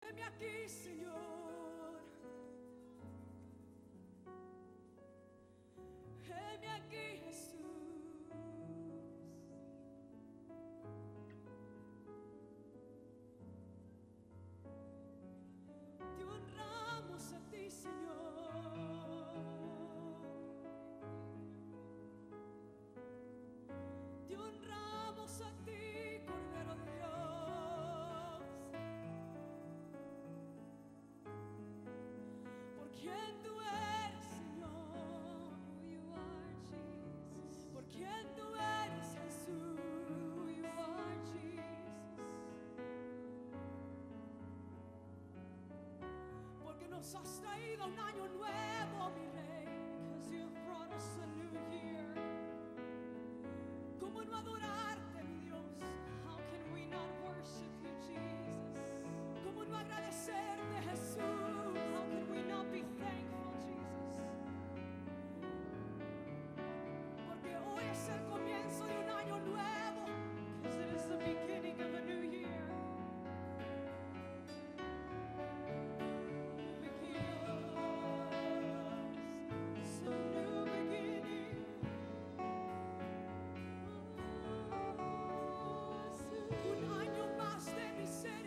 Heme aquí, Señor. Heme aquí, Jesús. Te honramos a ti, Señor. Te honramos a ti, Cordero de Dios. Por quien tú eres, Señor. Who you are, Jesus. Por quien tú eres, Jesús. Who you are, Jesus. Porque nos has traído un año nuevo, mi Rey. Because you've brought us a new year. ¿Cómo no adorarte, mi Dios? How can we not worship you, Jesus? ¿Cómo no agradecerte, Jesús? How can we not be thankful, Jesus? Porque hoy es el comienzo de un año nuevo. Because it is the beginning of a new year. It's a new beginning. Un año más de misericordia.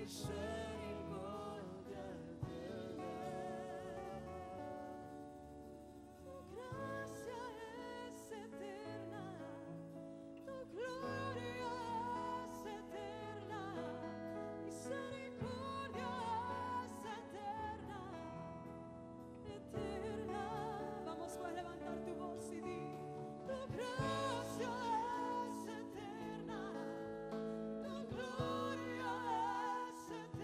misericordia eterna. Tu gracia es eterna, tu gloria es eterna, misericordia es eterna, eterna. Vamos, puedes levantar tu voz y di, tu gracia es eterna, tu gloria es eterna.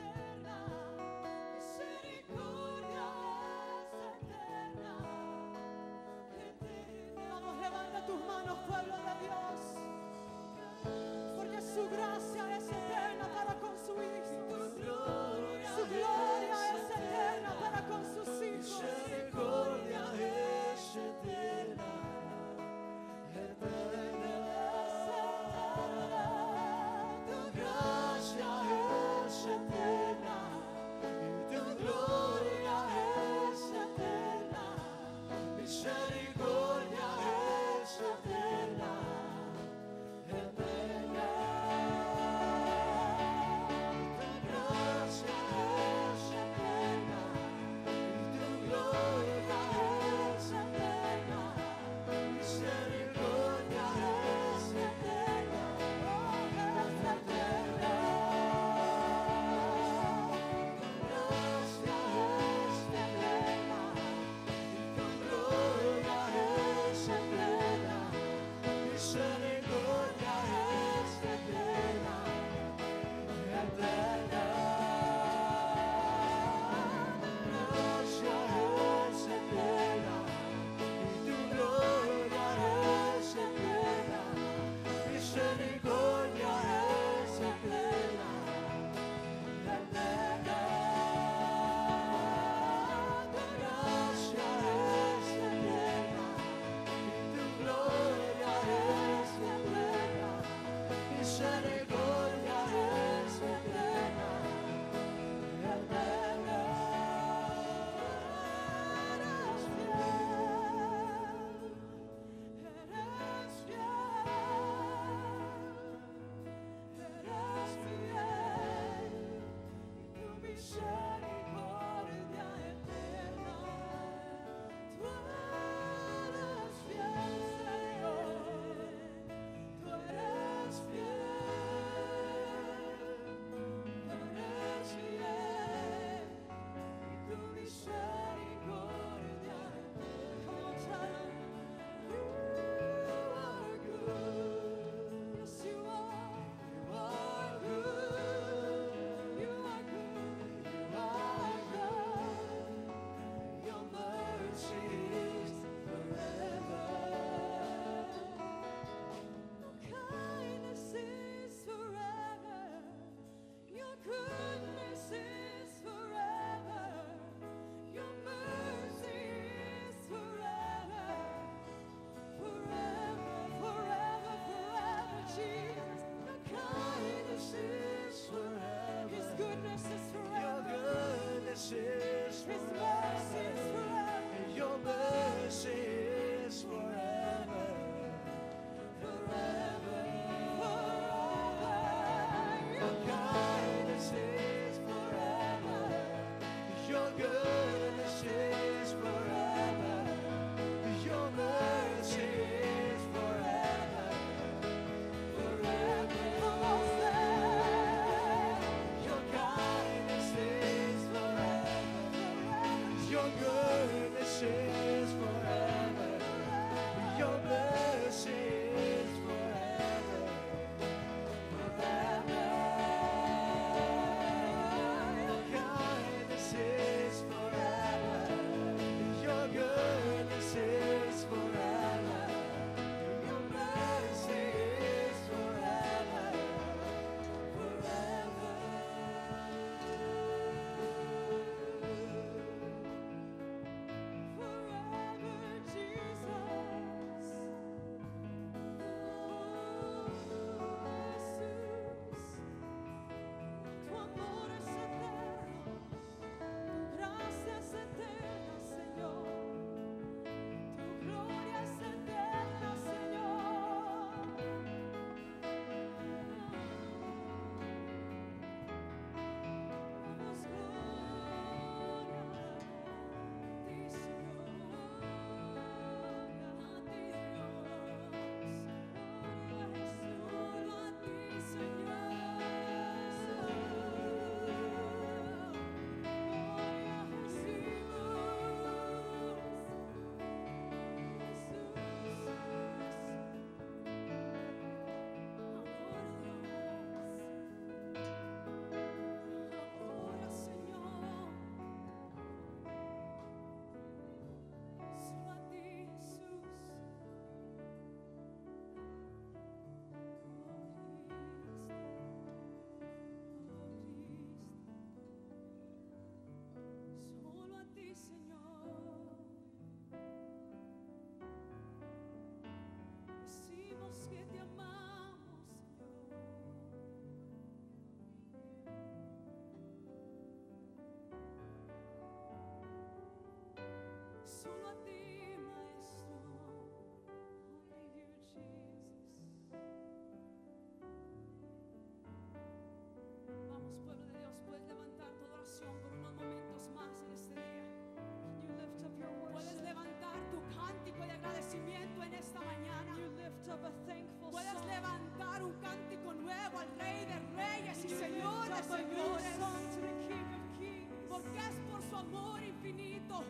de by your señores, Son to the King of Kings. porque es por su amor infinito.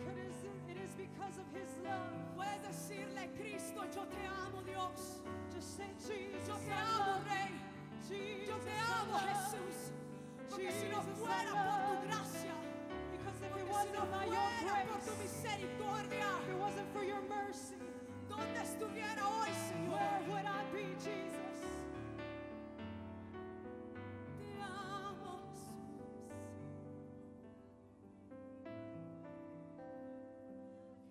Because it is because of His love. Puedes decirle, Cristo, yo te amo, Dios. Just say, Jesus, Yo te I amo, love you. Rey. Jesus, Yo te I amo, love you. Jesús. Porque si no Jesus, I fuera por tu love you. gracia, Because if porque it si wasn't no by your fuera por tu grace, misericordia, if it wasn't for your mercy, ¿dónde estuviera hoy, Señor? where would I be, Jesus? Te amo, Jesús.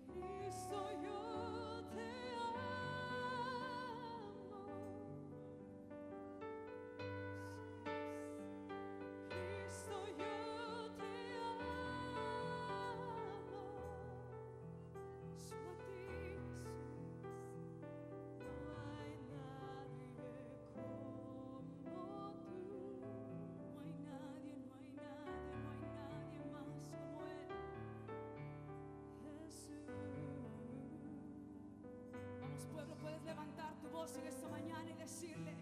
Cristo, yo te amo. Cristo, yo te amo. Solo a ti, Jesús. No hay nadie como tú. No hay nadie, no hay nadie, no hay nadie más como Él. Jesús. Vamos, pueblo, puedes levantar tu voz en esta mañana y decirle: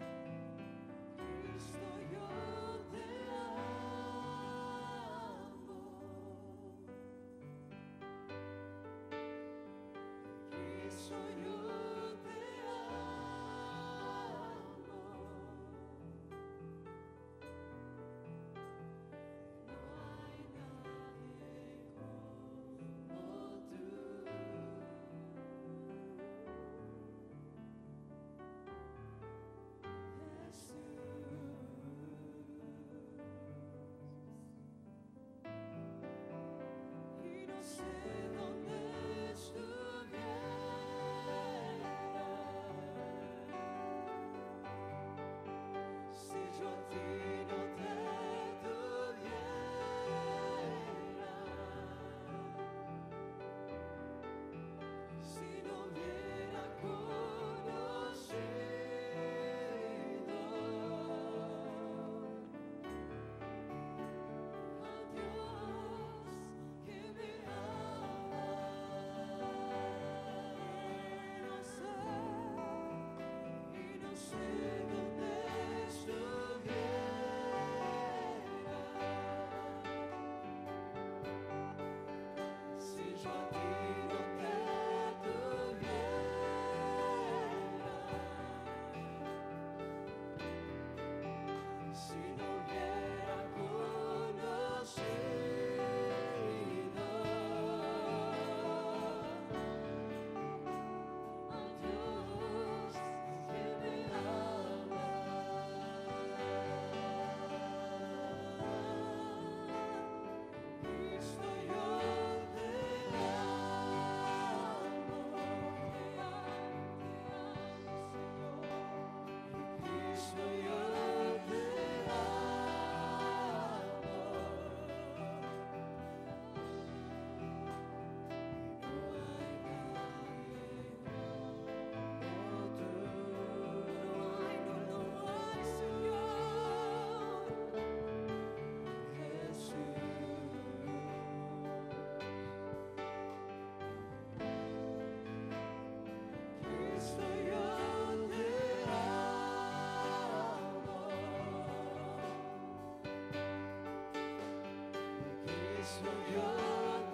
Cristo, yo te amo. Cristo, yo te amo. No hay nadie como tú. Y no sé dónde estuviera si yo a ti no te tuviera, si no hubiera conocido a Dios que me ama. Y no sé dónde estuviera si yo a ti no te tuviera, si no hubiera conocido a Dios que me ama. Cristo, yo te amo, Señor. Cristo, yo te Cristo, yo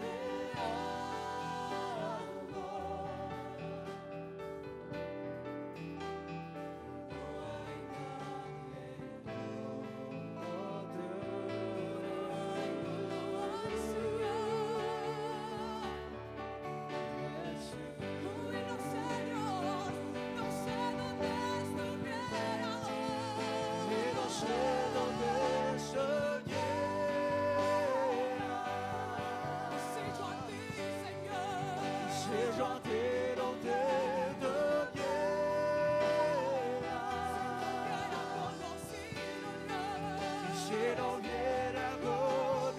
te amo. No hay nadie como tú. Uy, no sé, Dios, no sé dónde estuviera hoy. No sé dónde si yo a ti, Señor, si yo a ti no te tuviera, si no hubiera conocido el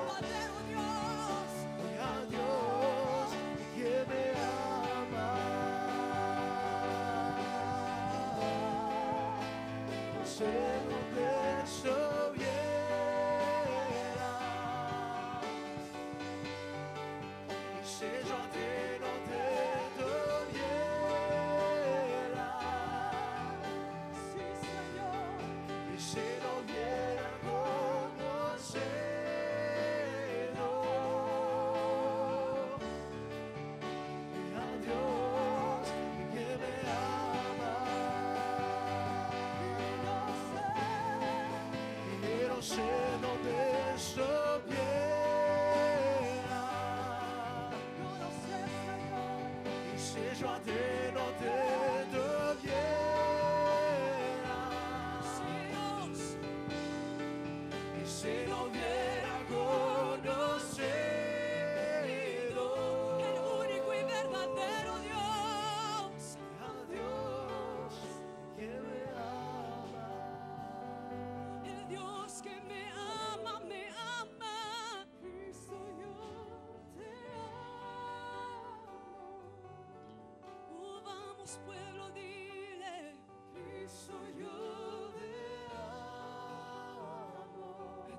verdadero Dios, a Dios que me ama. No sé dónde estuviera, y si yo a ti no te tuviera, yo a ti no te tuviera. Y si no hubiera conocido el único y verdadero Dios, a Dios que me ama. el Dios que me ama, me ama. Cristo, yo te amo. Oh, vamos pueblo, dile, Cristo, yo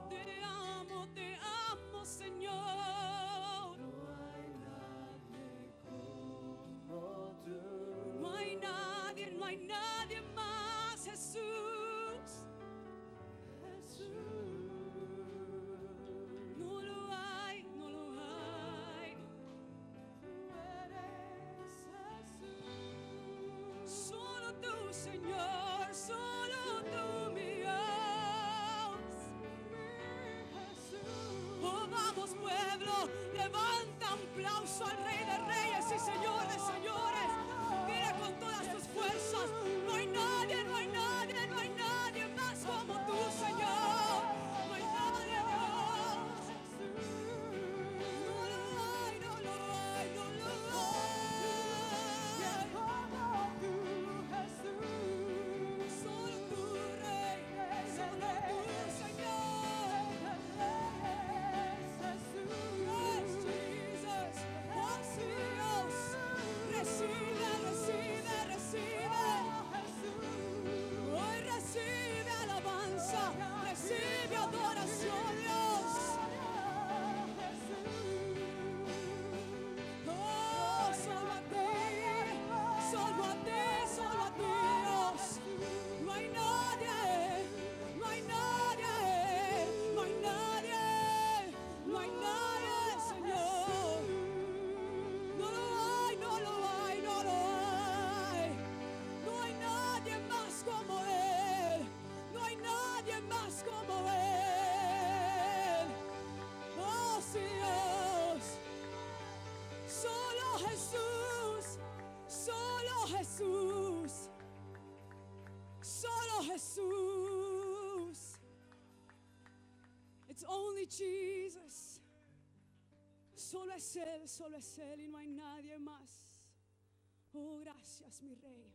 te amo. te amo, Señor. No hay nadie como tú. No hay nadie más, Jesús. No lo hay, no lo hay. Tú eres Jesús. Solo tú, Señor, solo tú, mi Dios. Oh, vamos, pueblo, levanta un aplauso al Rey de Reyes y Señores, señores. Mira con todas tus fuerzas. No hay nadie, no hay nadie, no hay nadie más como tú, Señor. No hay nadie, Dios. No lo hay, no lo hay, no lo hay. Solo tú, Rey, solo tú, Señor. Yes, Jesus. Oh, sí, Dios. Recibe, recibe, recibe. Hoy recibe alabanza, recibe adoración, Dios. Oh, solo a ti, solo a ti, solo a ti, Dios. No hay nadie, no hay nadie, no hay nadie, no hay nadie, Señor. No lo hay, no lo hay, no lo hay. No hay nadie más como Él. No hay nadie más como Él. Oh, sí, Dios. Solo Jesús. Solo Jesús. Solo Jesús. It's only Jesus. Solo es Él y no hay nadie más. Oh, gracias, mi Rey.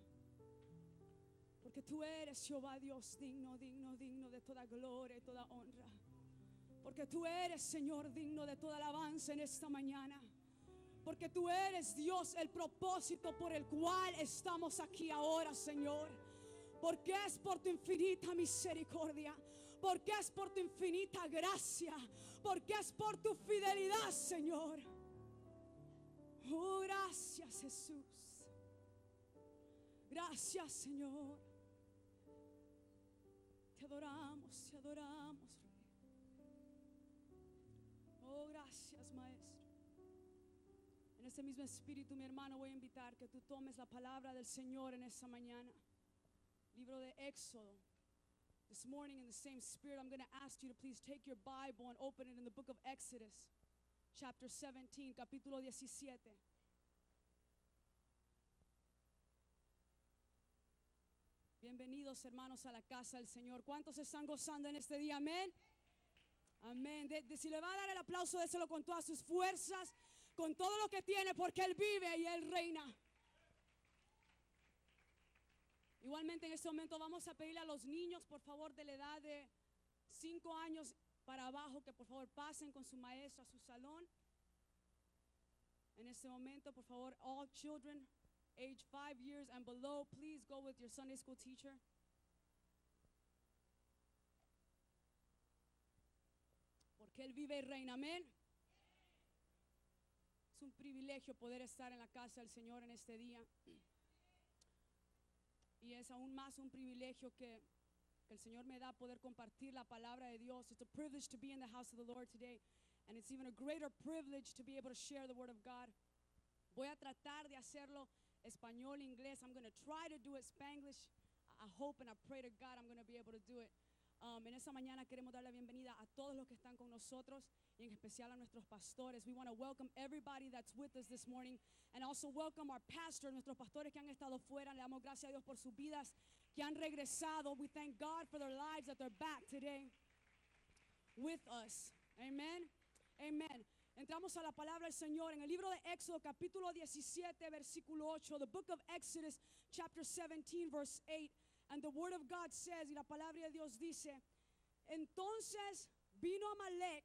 Porque tú eres Jehová Dios digno, digno, digno de toda gloria y toda honra. Porque tú eres, Señor, digno de toda alabanza en esta mañana. Porque tú eres Dios, el propósito por el cual estamos aquí ahora, Señor. Porque es por tu infinita misericordia. Porque es por tu infinita gracia. Porque es por tu fidelidad, Señor. Oh, gracias, Jesús. Gracias, Señor. Te adoramos, Rey. Oh, gracias, Maestro. En ese mismo espíritu, mi hermano, voy a invitar que tú tomes la palabra del Señor en esta mañana. Libro de Éxodo. This morning, in the same spirit, I'm going to ask you to please take your Bible and open it in the book of Exodus, chapter 17, capítulo 17. Bienvenidos, hermanos, a la casa del Señor. ¿Cuántos están gozando en este día? Amén. Amén. Si le va a dar el aplauso, déselo con todas sus fuerzas, con todo lo que tiene, porque Él vive y Él reina. Igualmente en este momento vamos a pedirle a los niños, por favor, de la edad de 5 años para abajo, que por favor pasen con su maestra a su salón. En este momento, por favor, all children age 5 years and below, please go with your Sunday school teacher. Porque Él vive y reina, amén. Es un privilegio poder estar en la casa del Señor en este día. Y es aún más un privilegio que el Señor me da poder compartir la palabra de Dios. It's a privilege to be in the house of the Lord today. And it's even a greater privilege to be able to share the word of God. Voy a tratar de hacerlo español, inglés. I'm going to try to do it Spanglish. I hope and I pray to God I'm going to be able to do it. En esta mañana queremos dar la bienvenida a todos los que están con nosotros y en especial a nuestros pastores. We want to welcome everybody that's with us this morning and also welcome our pastor, nuestros pastores que han estado fuera. Le damos gracias a Dios por sus vidas que han regresado. We thank God for their lives that they're back today with us. Amen. Amen. Entramos a la palabra del Señor en el libro de Éxodo capítulo 17 versículo 8. The book of Exodus chapter 17 verse 8. And the word of God says, y la palabra de Dios dice, entonces vino Amalek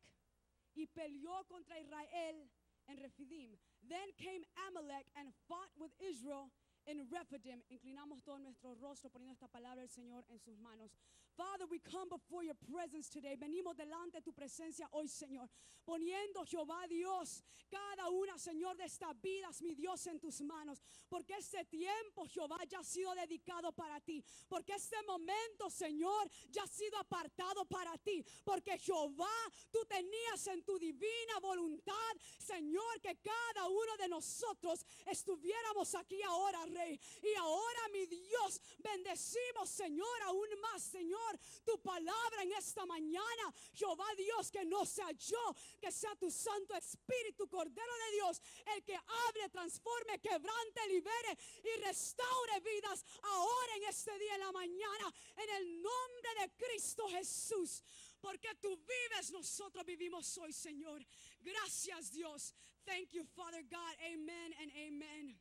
y peleó contra Israel en Refidim. Then came Amalek and fought with Israel in Rephidim. Inclinamos todo nuestro rostro poniendo esta palabra del Señor en sus manos. Father, we come before your presence today. Venimos delante de tu presencia hoy, Señor. Poniendo, Jehová Dios, cada una, Señor, de estas vidas, mi Dios, en tus manos. Porque este tiempo, Jehová, ya ha sido dedicado para ti. Porque este momento, Señor, ya ha sido apartado para ti. Porque, Jehová, tú tenías en tu divina voluntad, Señor, que cada uno de nosotros estuviéramos aquí ahora, Rey. Y ahora, mi Dios, bendecimos, Señor, aún más, Señor, tu palabra en esta mañana. Jehová Dios, que no sea yo, que sea tu Santo Espíritu, Cordero de Dios, el que hable, transforme, quebrante, libere y restaure vidas ahora en este día en la mañana, en el nombre de Cristo Jesús. Porque tú vives, nosotros vivimos hoy, Señor. Gracias, Dios. Thank you, Father God. Amen and amen.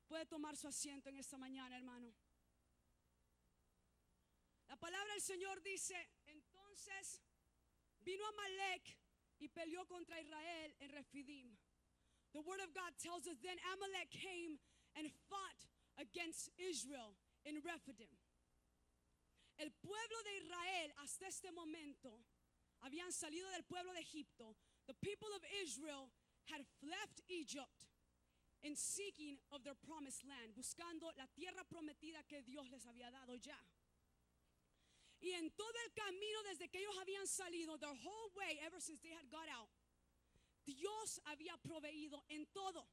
Puede tomar su asiento en esta mañana, hermano. La palabra del Señor dice, entonces vino Amalek y peleó contra Israel en Refidim. The word of God tells us then Amalek came and fought against Israel in Rephidim. El pueblo de Israel hasta este momento habían salido del pueblo de Egipto. The people of Israel had left Egypt in seeking of their promised land, buscando la tierra prometida que Dios les había dado ya. Y en todo el camino desde que ellos habían salido, the whole way, ever since they had got out, Dios había proveído en todo.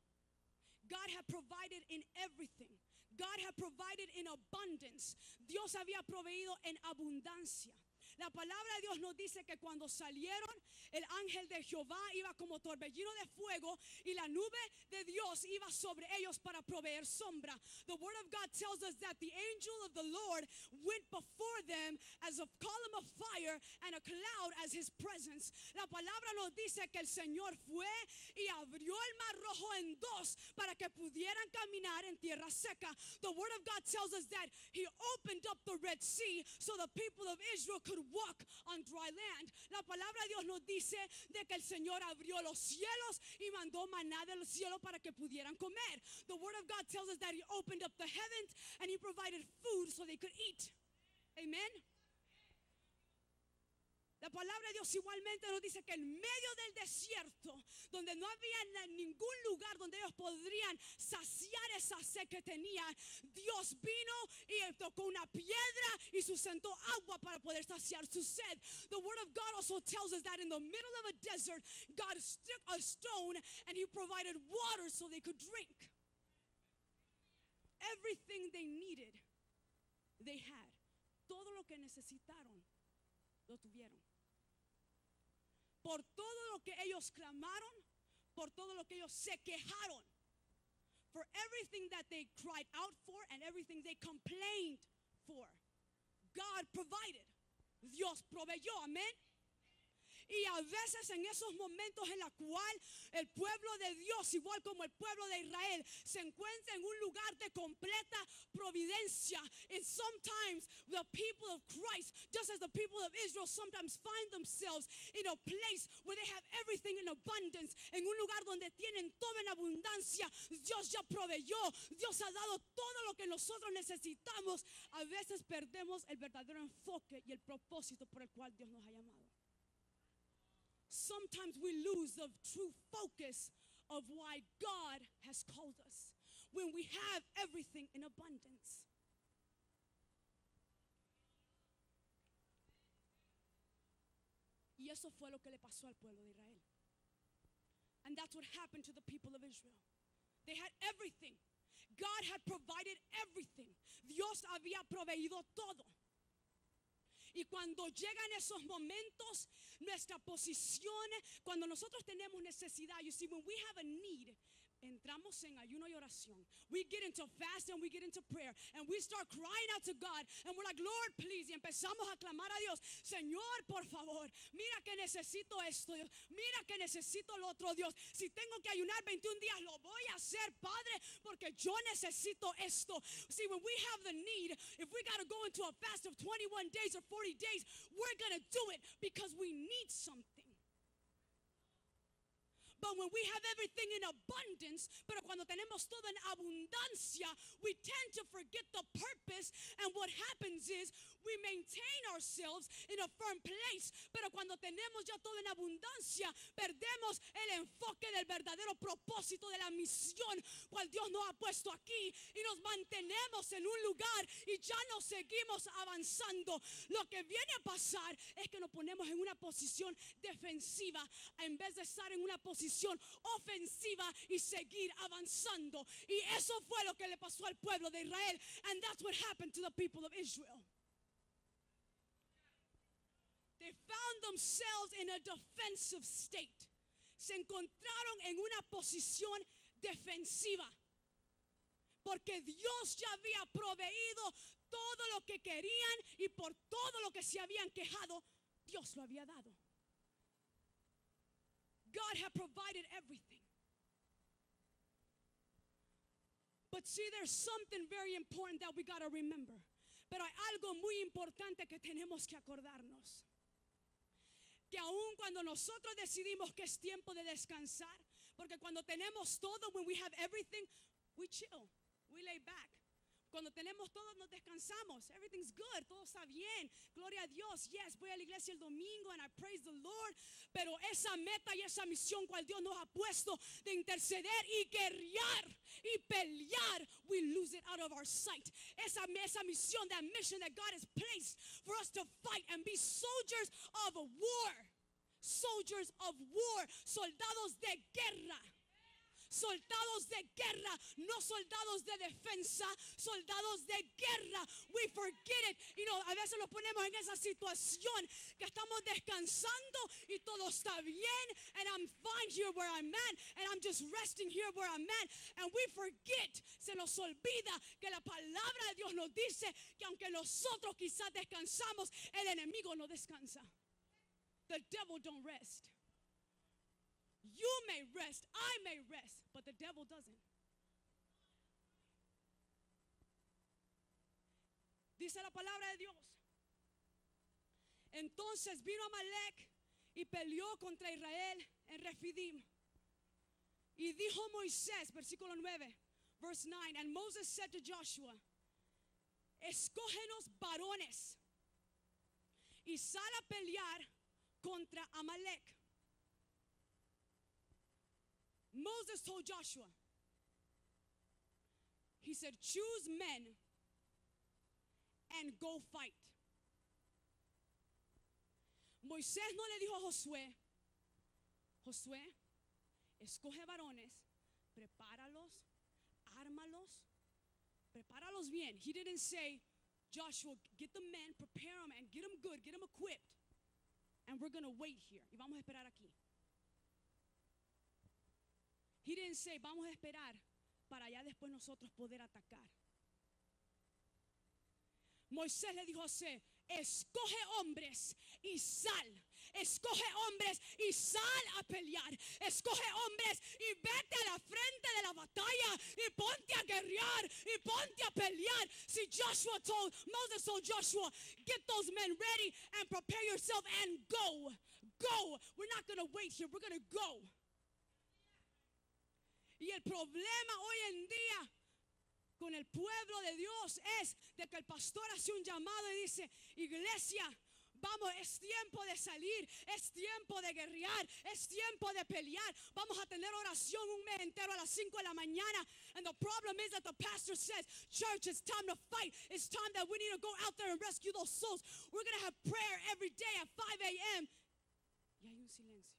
God had provided in everything. God had provided in abundance. Dios había proveído en abundancia. La palabra de Dios nos dice que cuando salieron, el ángel de Jehová iba como torbellino de fuego y la nube de Dios iba sobre ellos para proveer sombra. The word of God tells us that the angel of the Lord went before them as a column of fire and a cloud as his presence. La palabra nos dice que el Señor fue y abrió el mar rojo en dos para que pudieran caminar en tierra seca. The word of God tells us that he opened up the Red Sea so the people of Israel could walk on dry land. La palabra de Dios nos dice de que el Señor abrió los cielos y mandó maná del cielo para que pudieran comer. The word of God tells us that he opened up the heavens and he provided food so they could eat. Amen. La palabra de Dios igualmente nos dice que en medio del desierto, donde no había ningún lugar donde ellos podrían saciar esa sed que tenían, Dios vino y tocó una piedra y sustentó agua para poder saciar su sed. The word of God also tells us that in the middle of a desert, God stuck a stone and he provided water so they could drink. Everything they needed, they had. Todo lo que necesitaron, lo tuvieron. Por todo lo que ellos clamaron, por todo lo que ellos se quejaron, for everything that they cried out for and everything they complained for, God provided. Dios proveyó, amén. Y a veces en esos momentos en la cual el pueblo de Dios, igual como el pueblo de Israel, se encuentra en un lugar de completa providencia. And sometimes the people of Christ, just as the people of Israel sometimes find themselves in a place where they have everything in abundance, en un lugar donde tienen todo en abundancia. Dios ya proveyó, Dios ha dado todo lo que nosotros necesitamos. A veces perdemos el verdadero enfoque y el propósito por el cual Dios nos ha llamado. Sometimes we lose the true focus of why God has called us when we have everything in abundance. Y eso fue lo que le pasó al pueblo de Israel. And that's what happened to the people of Israel. They had everything. God had provided everything. Dios había proveído todo. Y Y cuando llegan esos momentos, nuestra posición, cuando nosotros tenemos necesidad, you see, when we have a need, entramos en ayuno y oración. We get into fast and we get into prayer. And we start crying out to God. And we're like, Lord, please. Y empezamos a clamar a Dios. Señor, por favor. Mira que necesito esto, Dios. Mira que necesito lo otro, Dios. Si tengo que ayunar 21 días, lo voy a hacer, Padre, porque yo necesito esto. See, when we have the need, if we got to go into a fast of 21 days or 40 days, we're going to do it because we need something. But when we have everything in abundance, pero cuando tenemos todo en abundancia, we tend to forget the purpose, and what happens is we maintain ourselves in a firm place, pero cuando tenemos ya todo en abundancia, perdemos el enfoque del verdadero propósito de la misión cual Dios nos ha puesto aquí, y nos mantenemos en un lugar y ya no seguimos avanzando. Lo que viene a pasar es que nos ponemos en una posición defensiva en vez de estar en una posición ofensiva y seguir avanzando. Y eso fue lo que le pasó al pueblo de Israel. And that's what happened to the people of Israel. They found themselves in a defensive state. Se encontraron en una posición defensiva. Porque Dios ya había proveído todo lo que querían, y por todo lo que se habían quejado, Dios lo había dado. God had provided everything. But see, there's something very important that we got to remember. Pero hay algo muy importante que tenemos que acordarnos. Que aun cuando nosotros decidimos que es tiempo de descansar, porque cuando tenemos todo, when we have everything, we chill, we lay back. Cuando tenemos todo, nos descansamos. Everything's good, todo está bien. Gloria a Dios. Yes, voy a la iglesia el domingo and I praise the Lord. Pero esa meta y esa misión cual Dios nos ha puesto de interceder y guerrear y pelear, we lose it out of our sight. Esa misión, that mission that God has placed for us to fight and be soldiers of war. Soldiers of war. Soldados de guerra. Soldados de guerra, no soldados de defensa, soldados de guerra. We forget it. You know, a veces nos ponemos en esa situación que estamos descansando y todo está bien, and I'm fine here where I'm at, and I'm just resting here where I'm at, and we forget, se nos olvida que la palabra de Dios nos dice que aunque nosotros quizás descansamos, el enemigo no descansa. The devil don't rest. You may rest, I may rest, but the devil doesn't. Dice la palabra de Dios. Entonces vino Amalek y peleó contra Israel en Refidim. Y dijo Moisés, versículo 9, verse 9, and Moses said to Joshua, escógenos varones y sal a pelear contra Amalek. Moses told Joshua, he said, choose men and go fight. Moisés no le dijo a Josué, Josué, escoge varones, prepáralos, ármalos, prepáralos bien. He didn't say, Joshua, get the men, prepare them, and get them good, get them equipped. And we're going to wait here. Y vamos a esperar aquí. He didn't say, vamos a esperar para ya después nosotros poder atacar. Moisés le dijo a José, escoge hombres y sal. Escoge hombres y sal a pelear. Escoge hombres y vete a la frente de la batalla y ponte a guerrear y ponte a pelear. See, Moses told Joshua, get those men ready and prepare yourself and go. Go. We're not going to wait here. We're going to go. Y el problema hoy en día con el pueblo de Dios es de que el pastor hace un llamado y dice, iglesia, vamos, es tiempo de salir, es tiempo de guerrear, es tiempo de pelear. Vamos a tener oración un mes entero a las 5 de la mañana. And the problem is that the pastor says, church, it's time to fight. It's time that we need to go out there and rescue those souls. We're going to have prayer every day at 5 a.m. Y hay un silencio.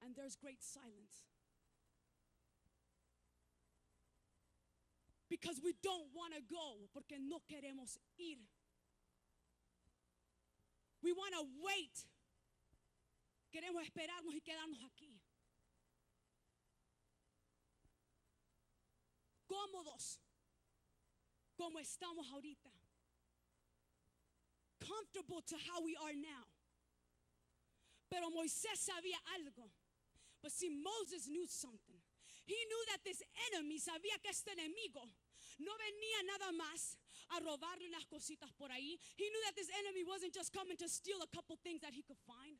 And there's great silence. Because we don't want to go, porque no queremos ir. We want to wait. Queremos esperarnos y quedarnos aquí. Cómodos, como estamos ahorita. Comfortable to how we are now. Pero Moisés sabía algo. But see, Moses knew something. He knew that this enemy, sabía que este enemigo no venía nada más a robarle unas cositas por ahí. He knew that this enemy wasn't just coming to steal a couple things that he could find.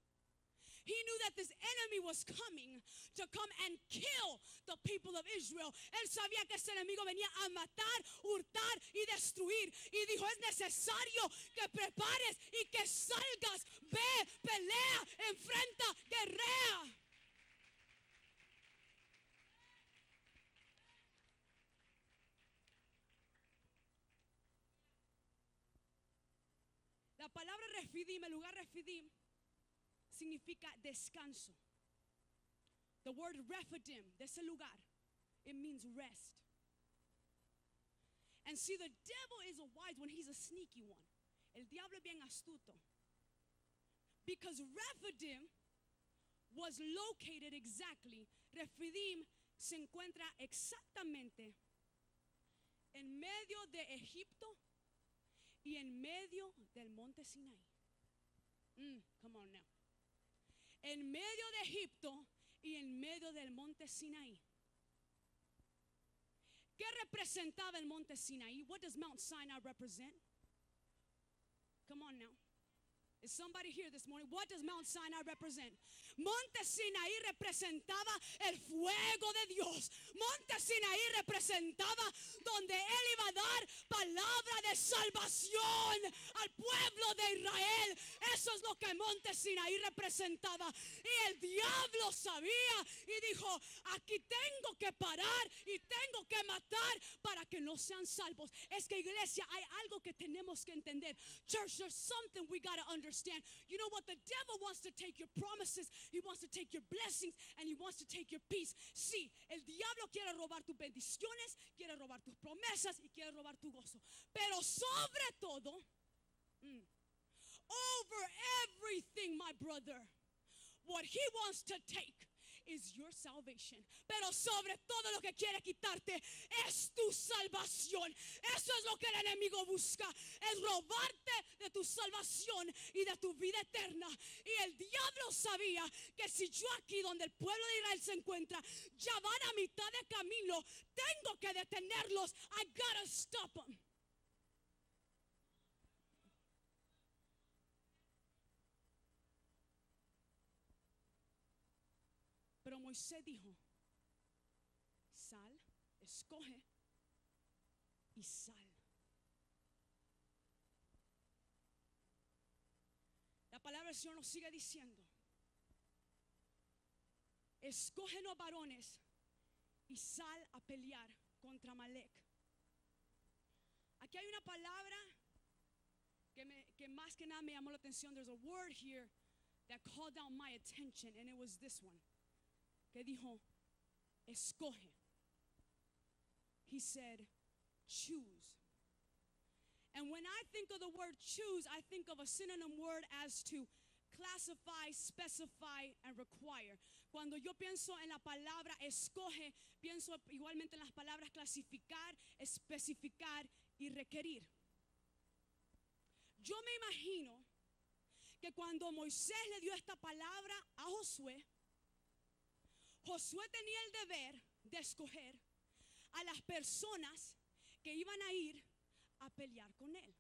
He knew that this enemy was coming to come and kill the people of Israel. Él sabía que ese enemigo venía a matar, hurtar y destruir. Y dijo, es necesario que prepares y que salgas. Ve, pelea, enfrenta, guerrea. La palabra refidim, el lugar refidim, significa descanso. The word Rephidim, de ese lugar, it means rest. And see, the devil is a wise one. He's a sneaky one. El diablo es bien astuto. Because Rephidim was located exactly, Rephidim se encuentra exactamente en medio de Egipto y en medio del monte Sinaí. Come on now. En medio de Egipto y en medio del monte Sinaí. ¿Qué representaba el monte Sinaí? What does Mount Sinai represent? Come on now. Is somebody here this morning? What does Mount Sinai represent? Monte Sinaí representaba el fuego de Dios. Monte Sinaí representaba donde Él iba a dar palabra de salvación al pueblo de Israel. Eso es lo que Monte Sinaí representaba. Y el diablo sabía y dijo, aquí tengo que parar y tengo que matar para que no sean salvos. Es que, iglesia, hay algo que tenemos que entender. Church, there's something we got to understand. You know what? The devil wants to take your promises. He wants to take your blessings and he wants to take your peace. Sí, el diablo quiere robar tus bendiciones, quiere robar tus promesas y quiere robar tu gozo. Pero sobre todo, over everything, my brother, what he wants to take is your salvation. Pero sobre todo lo que quiere quitarte es tu salvación. Eso es lo que el enemigo busca, es robarte de tu salvación y de tu vida eterna. Y el diablo sabía que si yo aquí donde el pueblo de Israel se encuentra ya van a mitad de camino, tengo que detenerlos. I gotta stop them. Pero Moisés dijo, sal, escoge y sal. La palabra del Señor nos sigue diciendo, escógenos varones y sal a pelear contra Amalek. Aquí hay una palabra que más que nada me llamó la atención. There's a word here that called out my attention, and it was this one. Que dijo, escoge. He said, choose. And when I think of the word choose, I think of a synonym word as to classify, specify, and require. Cuando yo pienso en la palabra escoge, pienso igualmente en las palabras clasificar, especificar y requerir. Yo me imagino que cuando Moisés le dio esta palabra a Josué, Josué tenía el deber de escoger a las personas que iban a ir a pelear con él.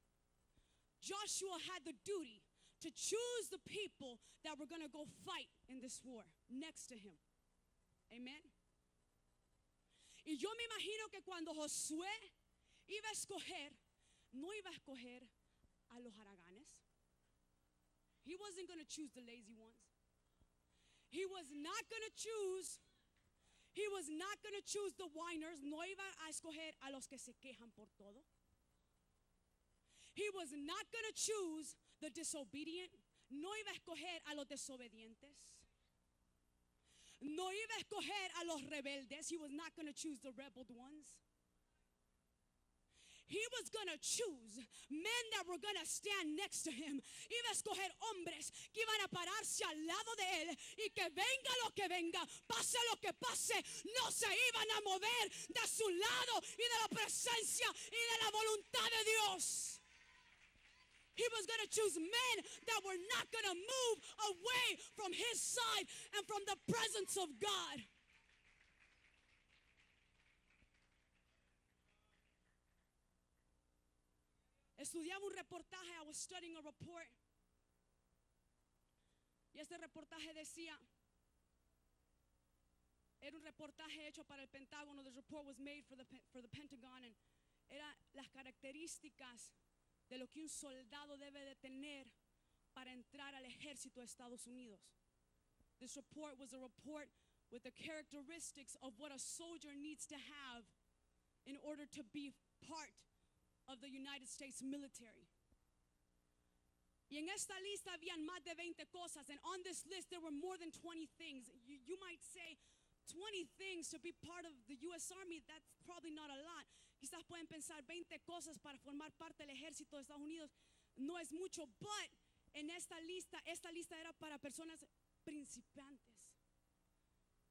Joshua had the duty to choose the people that were going to go fight in this war next to him. Amen. Y yo me imagino que cuando Josué iba a escoger, no iba a escoger a los haraganes. He wasn't going to choose the lazy ones. He was not going to choose the whiners. No iba a escoger a los que se quejan por todo. He was not going to choose the disobedient. No iba a escoger a los desobedientes. No iba a escoger a los rebeldes. He was not going to choose the rebel ones. He was going to choose men that were going to stand next to him. Iba a escoger hombres que iban a pararse al lado de él y que venga lo que venga, pase lo que pase, no se iban a mover de su lado y de la presencia y de la voluntad de Dios. He was going to choose men that were not going to move away from his side and from the presence of God. Estudiaba un reportaje, I was studying a report. Y este reportaje decía, era un reportaje hecho para el Pentágono. This report was made for the Pentagon, and era las características de lo que un soldado debe de tener para entrar al ejército de Estados Unidos. This report was a report with the characteristics of what a soldier needs to have in order to be part of the United States military. Y en esta lista habían más de 20 cosas, and on this list there were more than 20 things. You might say 20 things to be part of the U.S. Army, that's probably not a lot. Quizás pueden pensar 20 cosas para formar parte del ejército de Estados Unidos, no es mucho, but en esta lista era para personas principiantes.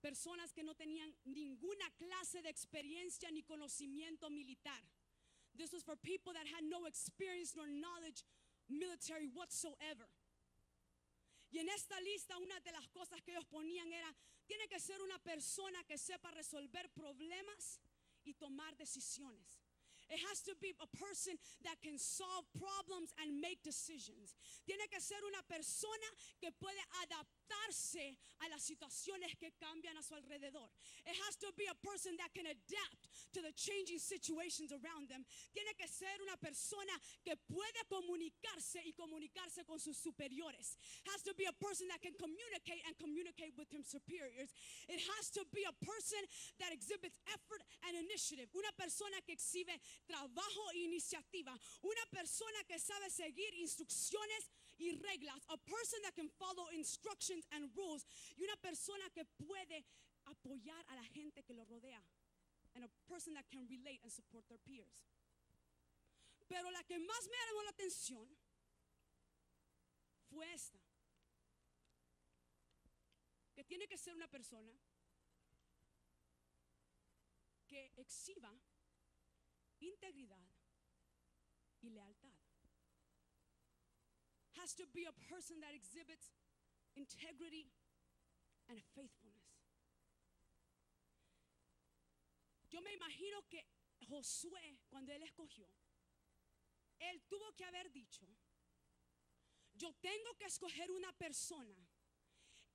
Personas que no tenían ninguna clase de experiencia ni conocimiento militar. This was for people that had no experience nor knowledge military whatsoever. Y en esta lista una de las cosas que ellos ponían era, tiene que ser una persona que sepa resolver problemas y tomar decisiones. It has to be a person that can solve problems and make decisions. Tiene que ser una persona que puede adaptarse a las situaciones que cambian a su alrededor. It has to be a person that can adapt to the changing situations around them. Tiene que ser una persona que puede comunicarse y comunicarse con sus superiores. Has to be a person that can communicate and communicate with his superiors. It has to be a person that exhibits effort and initiative. Una persona que exhibe trabajo e iniciativa. Una persona que sabe seguir instrucciones y reglas. A person that can follow instructions and rules. Y una persona que puede apoyar a la gente que lo rodea. And a person that can relate and support their peers. Pero la que más me llamó la atención fue esta. Que tiene que ser una persona que exhiba integridad y lealtad. Has to be a person that exhibits integrity and faithfulness. Yo me imagino que Josué, cuando él escogió, él tuvo que haber dicho, yo tengo que escoger una persona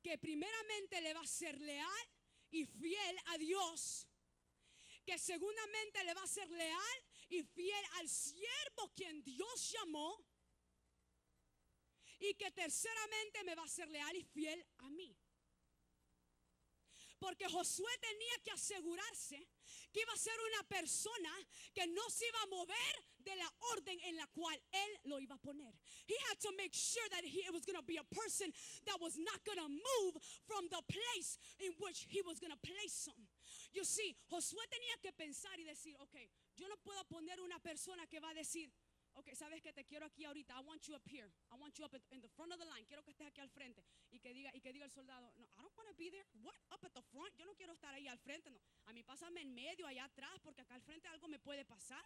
que primeramente le va a ser leal y fiel a Dios, que segundamente le va a ser leal y fiel al siervo quien Dios llamó, y que terceramente me va a ser leal y fiel a mí. Porque Josué tenía que asegurarse que iba a ser una persona que no se iba a mover de la orden en la cual él lo iba a poner. He had to make sure that it was going to be a person that was not going to move from the place in which he was going to place him. You see, Josué tenía que pensar y decir, okay, yo no puedo poner una persona que va a decir, okay, sabes que te quiero aquí ahorita. I want you up here. I want you up in the front of the line. Quiero que estés aquí al frente. Y que diga el soldado, no, I don't want to be there. What? Up at the front? Yo no quiero estar ahí al frente. No. A mí pásame en medio, allá atrás, porque acá al frente algo me puede pasar.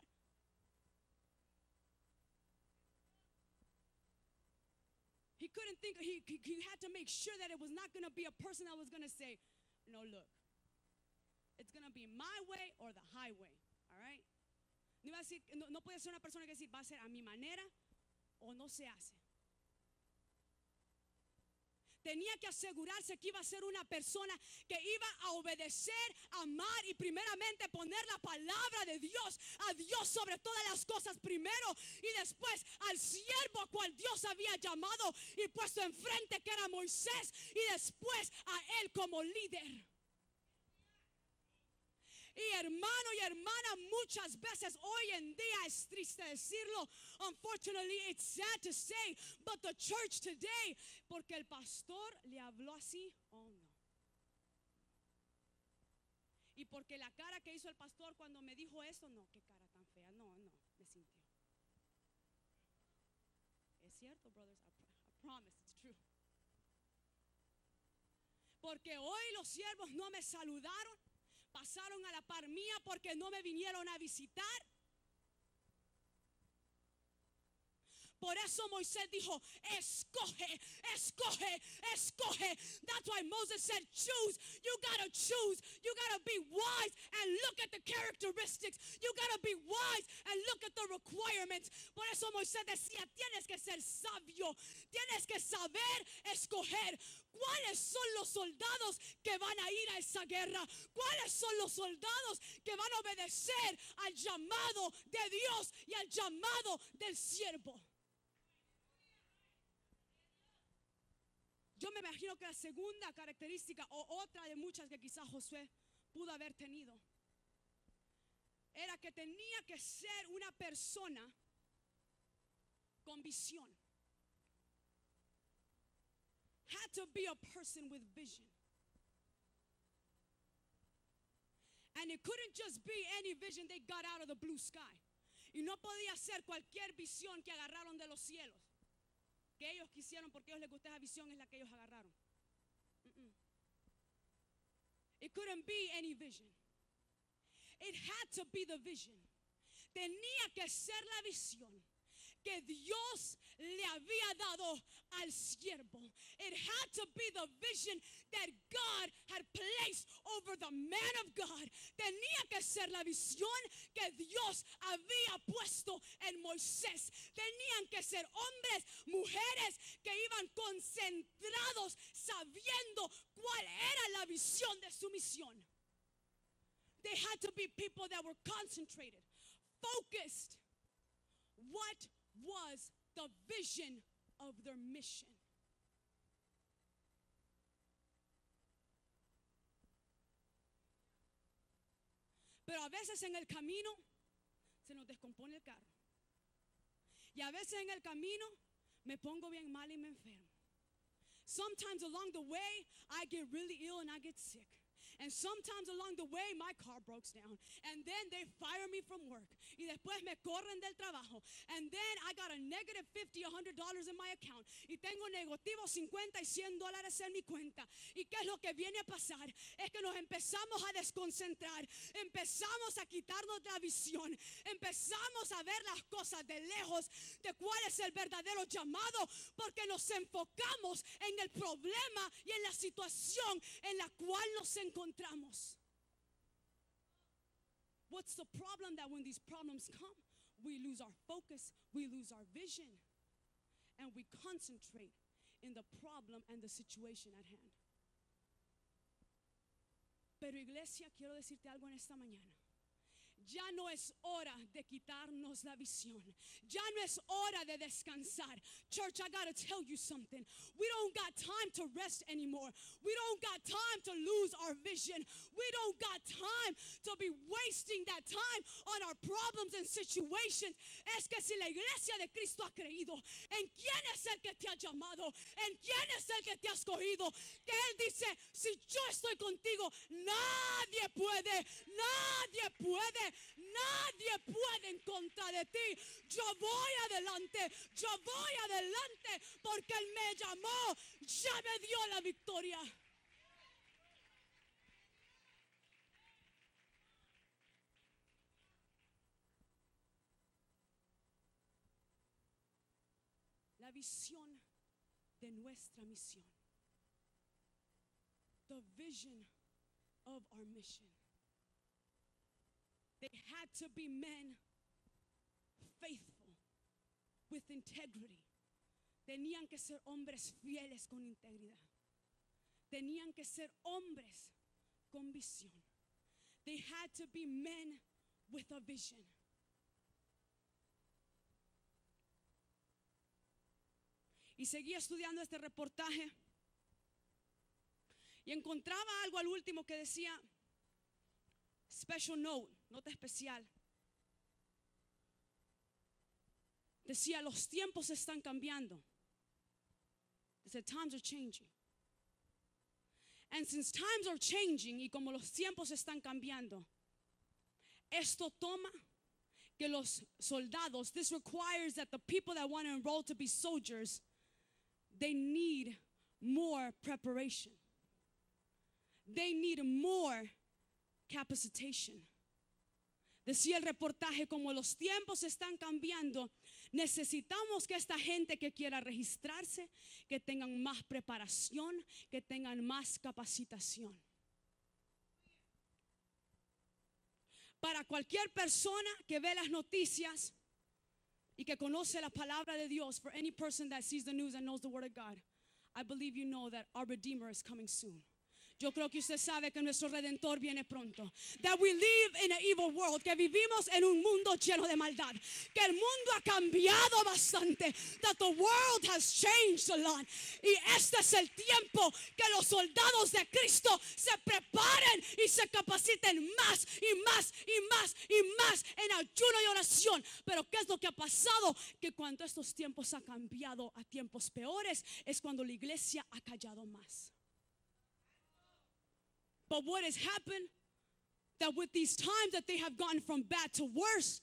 He couldn't think, he had to make sure that it was not going to be a person that was going to say, no, look, it's going to be my way or the highway. All right? No, iba a decir, no puede ser una persona que decir, va a ser a mi manera o no se hace. Tenía que asegurarse que iba a ser una persona que iba a obedecer, amar y primeramente poner la palabra de Dios, a Dios sobre todas las cosas primero, y después al siervo a cual Dios había llamado y puesto enfrente, que era Moisés, y después a él como líder. Y hermano y hermana, muchas veces hoy en día es triste decirlo, unfortunately it's sad to say, but the church today, porque el pastor le habló así, oh no. Y porque la cara que hizo el pastor cuando me dijo eso, no, qué cara tan fea, no, me cierto, brothers. I promise it's true. Porque hoy los siervos no me saludaron, pasaron a la par mía porque no me vinieron a visitar. Por eso Moisés dijo, escoge, escoge, escoge. That's why Moses said, choose. You gotta choose. You gotta be wise and look at the characteristics. You gotta be wise and look at the requirements. Por eso Moisés decía, tienes que ser sabio. Tienes que saber escoger. ¿Cuáles son los soldados que van a ir a esa guerra? ¿Cuáles son los soldados que van a obedecer al llamado de Dios y al llamado del siervo? Yo me imagino que la segunda característica o otra de muchas que quizás Josué pudo haber tenido era que tenía que ser una persona con visión. Had to be a person with vision. And it couldn't just be any vision they got out of the blue sky. Y no podía ser cualquier visión que agarraron de los cielos. Que ellos quisieron porque a ellos les gustó esa visión es la que ellos agarraron. It couldn't be any vision. It had to be the vision. Tenía que ser la visión que Dios le había dado al siervo. It had to be the vision that God had placed over the man of God. Tenía que ser la visión que Dios había puesto en Moisés. Tenían que ser hombres, mujeres que iban concentrados sabiendo cuál era la visión de su misión. They had to be people that were concentrated, focused. What was the vision of their mission? Pero a veces en el camino se nos descompone el carro. Y a veces en el camino me pongo bien mal y me enfermo. Sometimes along the way I get really ill and I get sick. And sometimes along the way my car breaks down. And then they fire me from work. Y después me corren del trabajo. And then I got a negative $50, $100 in my account. Y tengo negativo $50 y $100 en mi cuenta. ¿Y qué es lo que viene a pasar? Es que nos empezamos a desconcentrar. Empezamos a quitarnos la visión. Empezamos a ver las cosas de lejos de cuál es el verdadero llamado. Porque nos enfocamos en el problema y en la situación en la cual nos encontramos. What's the problem? That when these problems come, we lose our focus, we lose our vision, and we concentrate in the problem and the situation at hand. Pero iglesia, quiero decirte algo en esta mañana. Ya no es hora de quitarnos la visión. Ya no es hora de descansar. Church, I gotta tell you something. We don't got time to rest anymore. We don't got time to lose our vision. We don't got time to be wasting that time on our problems and situations. Es que si la iglesia de Cristo ha creído en quién es el que te ha llamado, en quién es el que te ha escogido, que Él dice, si yo estoy contigo, nadie puede en contra de ti. Yo voy adelante porque Él me llamó, ya me dio la victoria. La visión de nuestra misión. The vision of our mission. They had to be men faithful, with integrity. Tenían que ser hombres fieles con integridad. Tenían que ser hombres con visión. They had to be men with a vision. Y seguía estudiando este reportaje y encontraba algo al último que decía special note, nota especial. Decía, los tiempos están cambiando. The times are changing. And since times are changing, y como los tiempos están cambiando, esto toma que los soldados, this requires that the people that want to enroll to be soldiers, they need more preparation. They need more capacitation. Decía el reportaje, como los tiempos están cambiando, necesitamos que esta gente que quiera registrarse, que tengan más preparación, que tengan más capacitación. Para cualquier persona que ve las noticias y que conoce la palabra de Dios, for any person that sees the news and knows the word of God, I believe you know that our Redeemer is coming soon. Yo creo que usted sabe que nuestro Redentor viene pronto. That we live in an evil world. Que vivimos en un mundo lleno de maldad. Que el mundo ha cambiado bastante. That the world has changed a lot. Y este es el tiempo que los soldados de Cristo se preparen y se capaciten más y más y más y más en ayuno y oración. Pero ¿qué es lo que ha pasado? Que cuando estos tiempos han cambiado a tiempos peores, es cuando la iglesia ha callado más. But what has happened, that with these times that they have gone from bad to worse,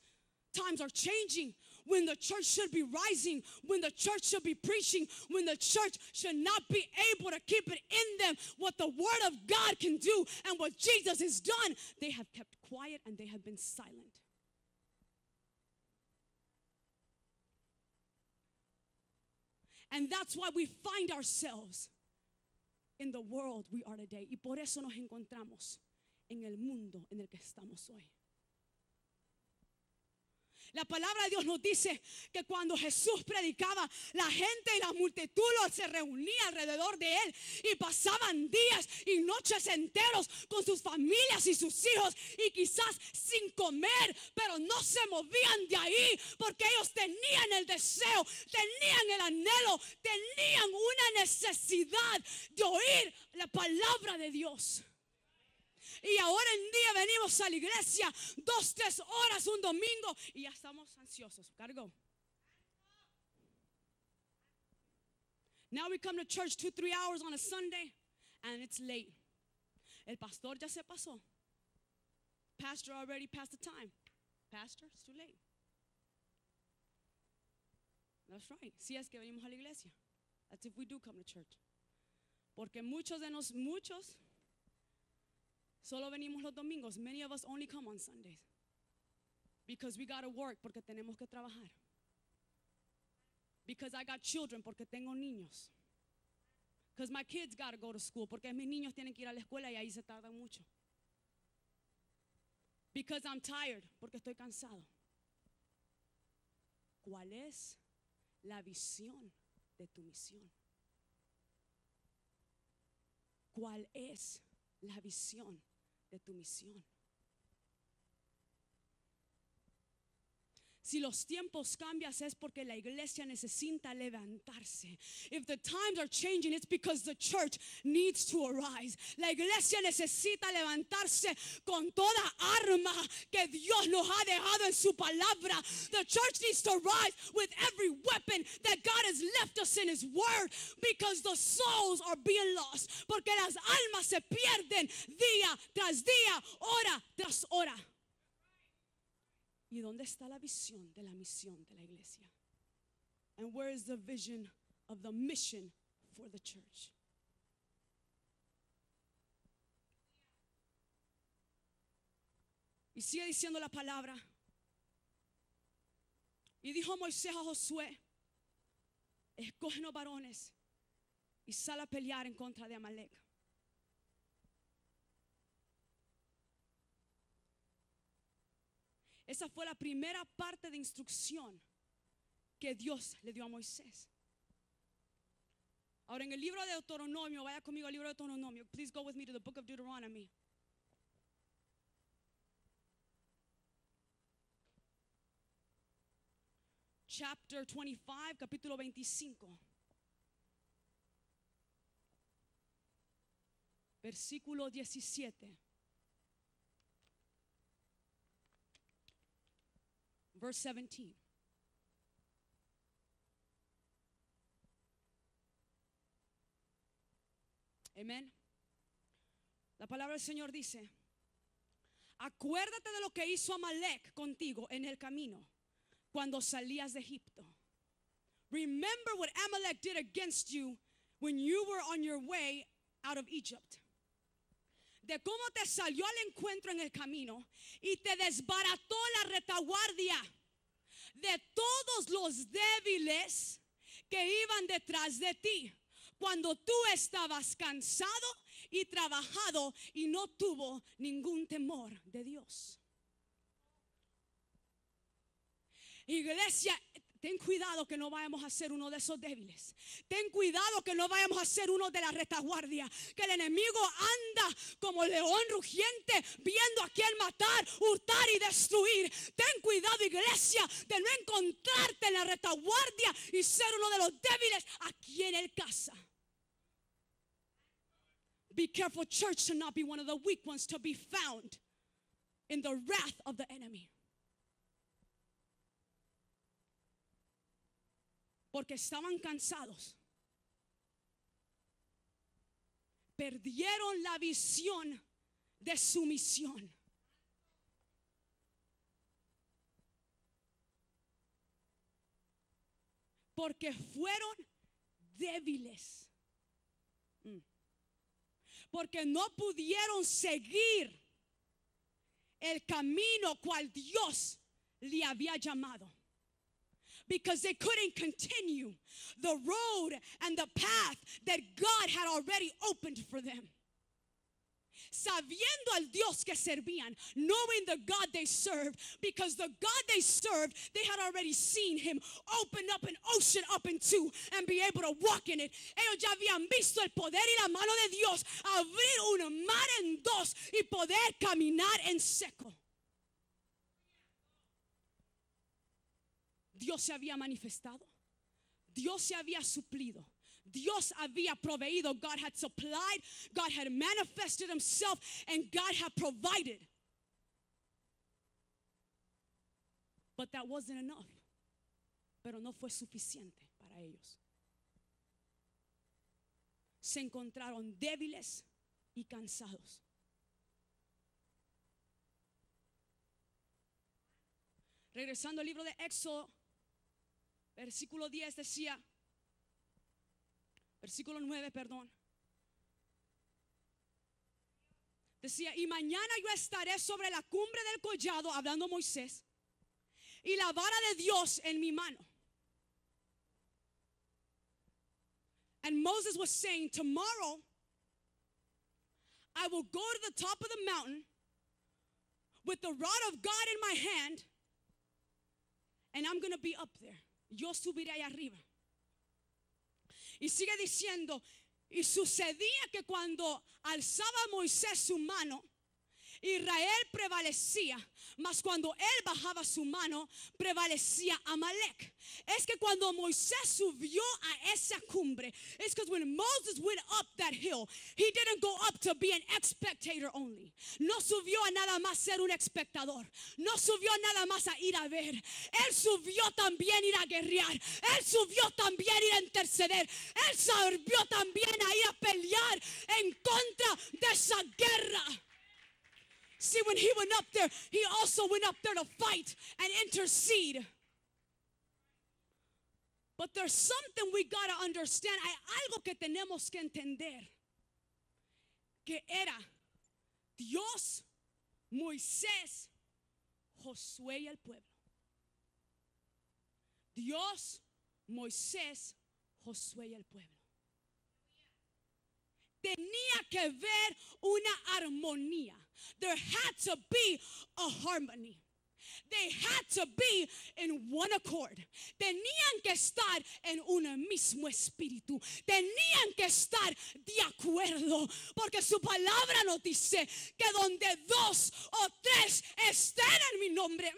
times are changing. When the church should be rising, when the church should be preaching, when the church should not be able to keep it in them what the word of God can do and what Jesus has done, they have kept quiet and they have been silent. And that's why we find ourselves in the world we are today. Y por eso nos encontramos en el mundo en el que estamos hoy. La palabra de Dios nos dice que cuando Jesús predicaba, la gente y la multitud se reunía alrededor de él y pasaban días y noches enteros con sus familias y sus hijos y quizás sin comer, pero no se movían de ahí porque ellos tenían el deseo, tenían el anhelo, tenían una necesidad de oír la palabra de Dios. Y ahora en día venimos a la iglesia 2-3 horas un domingo y ya estamos ansiosos. Gotta go. Now we come to church 2-3 hours on a Sunday and it's late. El pastor ya se pasó. Pastor already passed the time. Pastor, it's too late. That's right. Si es que venimos a la iglesia. That's if we do come to church. Porque muchos solo venimos los domingos. Many of us only come on Sundays because we got to work, porque tenemos que trabajar. Because I got children, porque tengo niños. Because my kids got to go to school, porque mis niños tienen que ir a la escuela y ahí se tardan mucho. Because I'm tired, porque estoy cansado. ¿Cuál es la visión de tu misión? ¿Cuál es la visión de tu misión? Si los tiempos cambian es porque la iglesia necesita levantarse. If the times are changing, it's because the church needs to arise. La iglesia necesita levantarse con toda arma que Dios nos ha dejado en su palabra. The church needs to rise with every weapon that God has left us in His word, because the souls are being lost. Porque las almas se pierden día tras día, hora tras hora. ¿Y dónde está la visión de la misión de la iglesia? And where is the vision of the mission for the church? Y sigue diciendo la palabra. Y dijo Moisés a Josué: escógenos varones y sal a pelear en contra de Amalek. Esa fue la primera parte de instrucción que Dios le dio a Moisés. Ahora en el libro de Deuteronomio, vaya conmigo al libro de Deuteronomio. Please go with me to the book of Deuteronomy. Chapter 25, capítulo 25. Versículo 17. Verse 17. Amén. La palabra del Señor dice: Acuérdate de lo que hizo Amalek contigo en el camino cuando salías de Egipto. Remember what Amalek did against you when you were on your way out of Egypt. De cómo te salió al encuentro en el camino y te desbarató la retaguardia de todos los débiles que iban detrás de ti cuando tú estabas cansado y trabajado y no tuvo ningún temor de Dios. Iglesia, ten cuidado que no vayamos a ser uno de esos débiles. Ten cuidado que no vayamos a ser uno de la retaguardia. Que el enemigo anda como león rugiente viendo a quién matar, hurtar y destruir. Ten cuidado, iglesia, de no encontrarte en la retaguardia y ser uno de los débiles aquí en el casa. Be careful, church, to not be one of the weak ones, to be found in the wrath of the enemy. Porque estaban cansados. Perdieron la visión de su misión. Porque fueron débiles. Porque no pudieron seguir el camino cual Dios le había llamado. Because they couldn't continue the road and the path that God had already opened for them. Sabiendo al Dios que servían, knowing the God they served, because the God they served, they had already seen him open up an ocean up in two and be able to walk in it. Ellos ya habían visto el poder y la mano de Dios abrir un mar en dos y poder caminar en seco. Dios se había manifestado. Dios se había suplido. Dios había proveído. God had supplied. God had manifested himself. And God had provided. But that wasn't enough. Pero no fue suficiente para ellos. Se encontraron débiles y cansados. Regresando al libro de Éxodo, versículo 10 decía, versículo 9, perdón. Decía, y mañana yo estaré sobre la cumbre del collado, hablando Moisés, y la vara de Dios en mi mano. And Moses was saying, tomorrow I will go to the top of the mountain with the rod of God in my hand, and I'm going to be up there. Yo subiré allá arriba. Y sigue diciendo, y sucedía que cuando alzaba Moisés su mano, Israel prevalecía, mas cuando él bajaba su mano, prevalecía Amalek. Es que cuando Moisés subió a esa cumbre, it's because when Moses went up that hill, he didn't go up to be an spectator only. No subió a nada más ser un espectador. No subió nada más a ir a ver. Él subió también a ir a guerrear. Él subió también a ir a interceder. Él subió también a ir a pelear en contra de esa guerra. See, when he went up there, he also went up there to fight and intercede. But there's something we got to understand. Hay algo que tenemos que entender. Que era Dios, Moisés, Josué y el pueblo. Dios, Moisés, Josué y el pueblo. Tenía que ver una armonía. There had to be a harmony. They had to be in one accord. Tenían que estar en un mismo espíritu. Tenían que estar de acuerdo. Porque su palabra nos dice que donde dos o tres estén en mi nombre,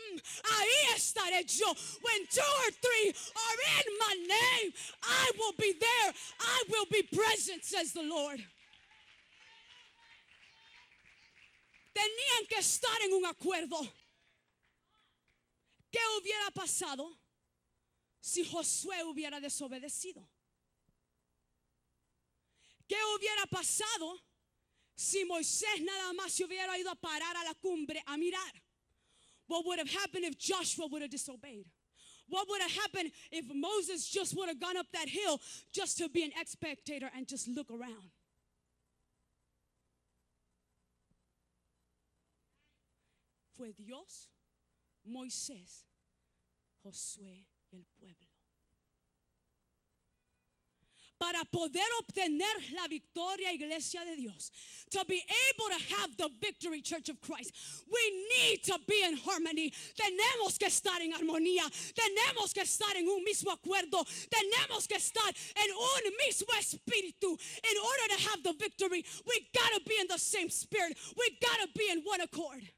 ahí estaré yo. When 2 or 3 are in my name, I will be there. I will be present, says the Lord. Tenían que estar en un acuerdo. ¿Qué hubiera pasado si Josué hubiera desobedecido? ¿Qué hubiera pasado Si Moisés nada más se hubiera ido a parar a la cumbre a mirar, what would have happened if Joshua would have disobeyed? What would have happened if Moses just would have gone up that hill just to be an spectator and just look around? Fue Dios, Moisés, Josué y el pueblo. Para poder obtener la victoria, iglesia de Dios, to be able to have the victory, Church of Christ, we need to be in harmony. Tenemos que estar en armonía, tenemos que estar en un mismo acuerdo, tenemos que estar en un mismo espíritu. In order to have the victory, we gotta be in the same spirit, we gotta be in one accord.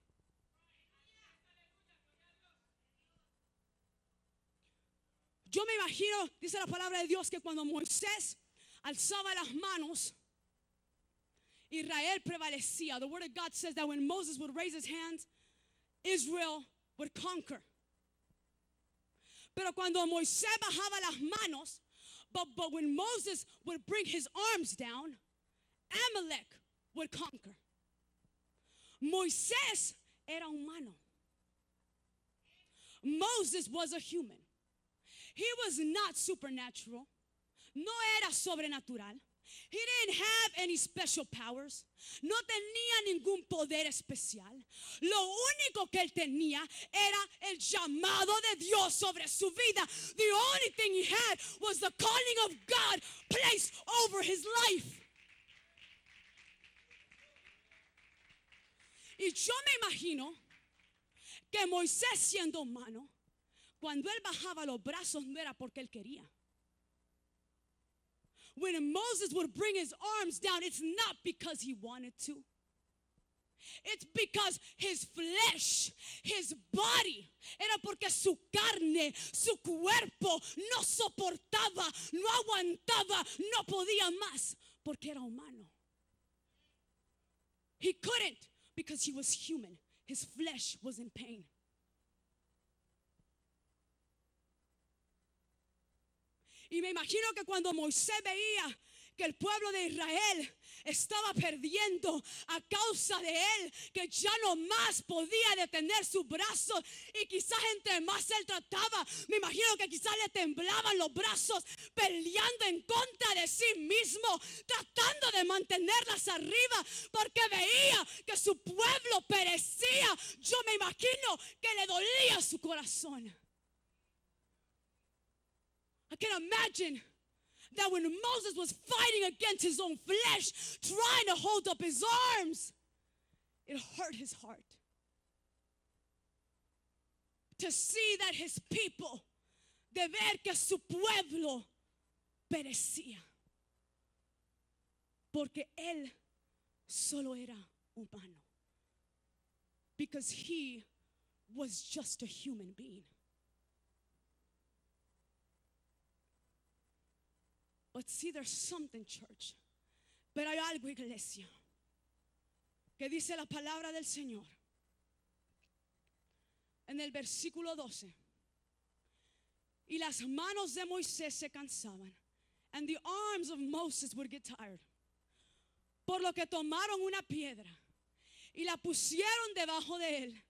Yo me imagino, dice la palabra de Dios, que cuando Moisés alzaba las manos, Israel prevalecía. The word of God says that when Moses would raise his hands, Israel would conquer. Pero cuando Moisés bajaba las manos, but when Moses would bring his arms down, Amalek would conquer. Moisés era humano. Moses was a human. He was not supernatural. No era sobrenatural. He didn't have any special powers. No tenía ningún poder especial. Lo único que él tenía era el llamado de Dios sobre su vida. The only thing he had was the calling of God placed over his life. Y yo me imagino que Moisés, siendo humano, cuando él bajaba los brazos no era porque él quería. When Moses would bring his arms down, it's not because he wanted to. It's because his flesh, his body, era porque su carne, su cuerpo no soportaba, no aguantaba, no podía más, porque era humano. He couldn't because he was human. His flesh was in pain. Y me imagino que cuando Moisés veía que el pueblo de Israel estaba perdiendo a causa de él, que ya no más podía detener sus brazos, y quizás entre más él trataba, me imagino que quizás le temblaban los brazos, peleando en contra de sí mismo, tratando de mantenerlas arriba, porque veía que su pueblo perecía. Yo me imagino que le dolía su corazón. I can imagine that when Moses was fighting against his own flesh, trying to hold up his arms, it hurt his heart to see that his people, de ver que su pueblo perecía, porque él solo era humano, because he was just a human being. But see, there's something, church. Pero hay algo, iglesia, que dice la palabra del Señor en el versículo 12. Y las manos de Moisés se cansaban, and the arms of Moses would get tired. Por lo que tomaron una piedra y la pusieron debajo de él,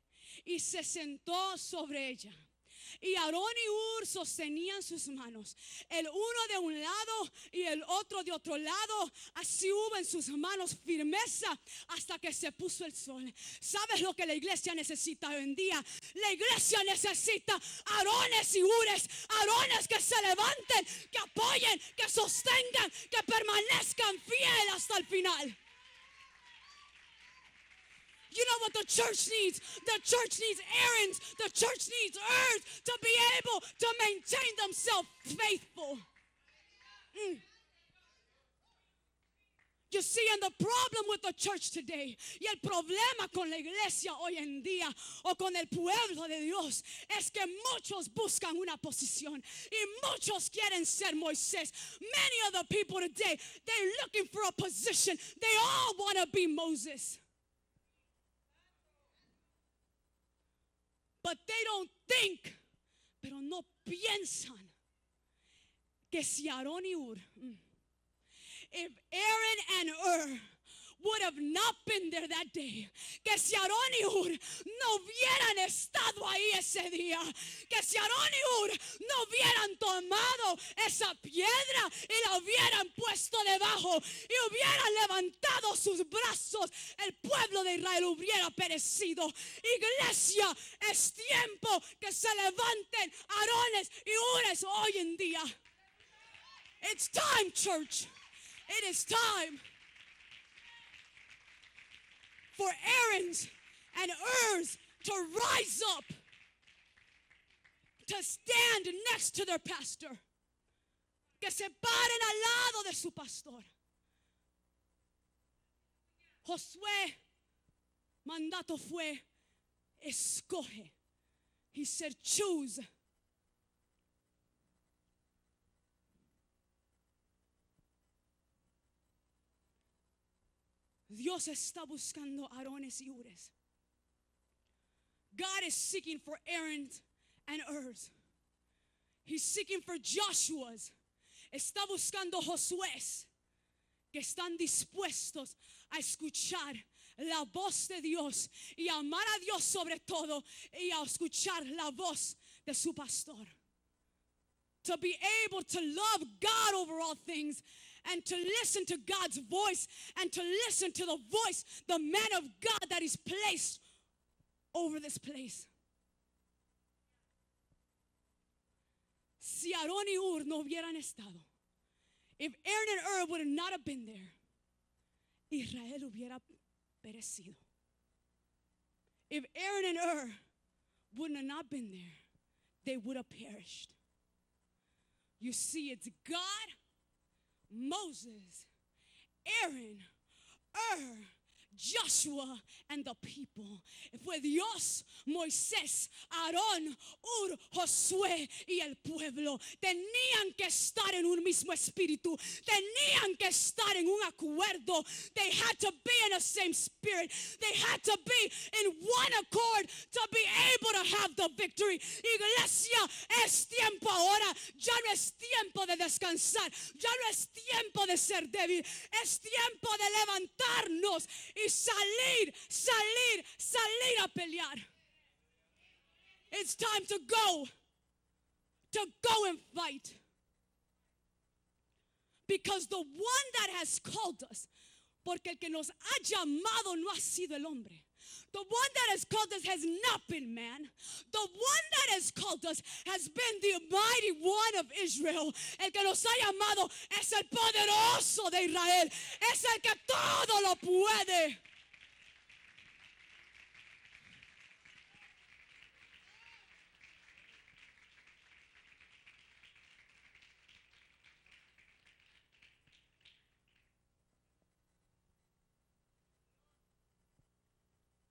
y se sentó sobre ella. Y Aarón y Hur sostenían sus manos, el uno de un lado y el otro de otro lado. Así hubo en sus manos firmeza hasta que se puso el sol. ¿Sabes lo que la iglesia necesita hoy en día? La iglesia necesita Aarones y Hures, Aarones que se levanten, que apoyen, que sostengan, que permanezcan fieles hasta el final. You know what the church needs? The church needs Aarons. The church needs Hurs to be able to maintain themselves faithful. You see, and the problem with the church today, y el problema con la iglesia hoy en día, o con el pueblo de Dios, es que muchos buscan una posición, y muchos quieren ser Moisés. Many of the people today, they're looking for a position. They all want to be Moses. But they don't think, pero no piensan que si Aarón y Hur, if Aaron and Hur would have not been there that day, que si Aarón y Hur no hubieran estado ahí ese día, que si Aarón y Hur no hubieran tomado esa piedra y la hubieran puesto debajo y hubieran levantado sus brazos, el pueblo de Israel hubiera perecido. Iglesia, es tiempo que se levanten Aarones y Hures hoy en día. It's time, church. It is time for Aaron's and Hur's to rise up, to stand next to their pastor, que se paren al lado de su pastor. Josué, mandato fue, escoge. He said, choose. Dios está buscando Aarones y Hures. God is seeking for Aaron's and Hur's. He's seeking for Joshua's. Está buscando Josué's que están dispuestos a escuchar la voz de Dios y amar a Dios sobre todo y a escuchar la voz de su pastor. To be able to love God over all things and to listen to God's voice and to listen to the voice, the man of God that is placed over this place. Si Aarón y Hur no hubieran estado, if Aaron and Hur would not have been there, Israel hubiera perecido. If Aaron and Hur would have not been there, they would have perished. You see, it's God, Moses, Aaron, Hur, Joshua, and the people. Fue Dios, Moisés, Aarón, Hur, Josué y el pueblo. Tenían que estar en un mismo espíritu. Tenían que estar en un acuerdo. They had to be in the same spirit. They had to be in one accord to be able to have the victory. Iglesia, es tiempo ahora. Ya no es tiempo de descansar. Ya no es tiempo de ser débil. Es tiempo de levantarnos y salir a pelear. It's time to go and fight. Because the one that has called us, porque el que nos ha llamado no ha sido el hombre. The one that has called us has not been man. The one that has called us has been the mighty one of Israel. El que nos ha llamado es el poderoso de Israel. Es el que todo lo puede.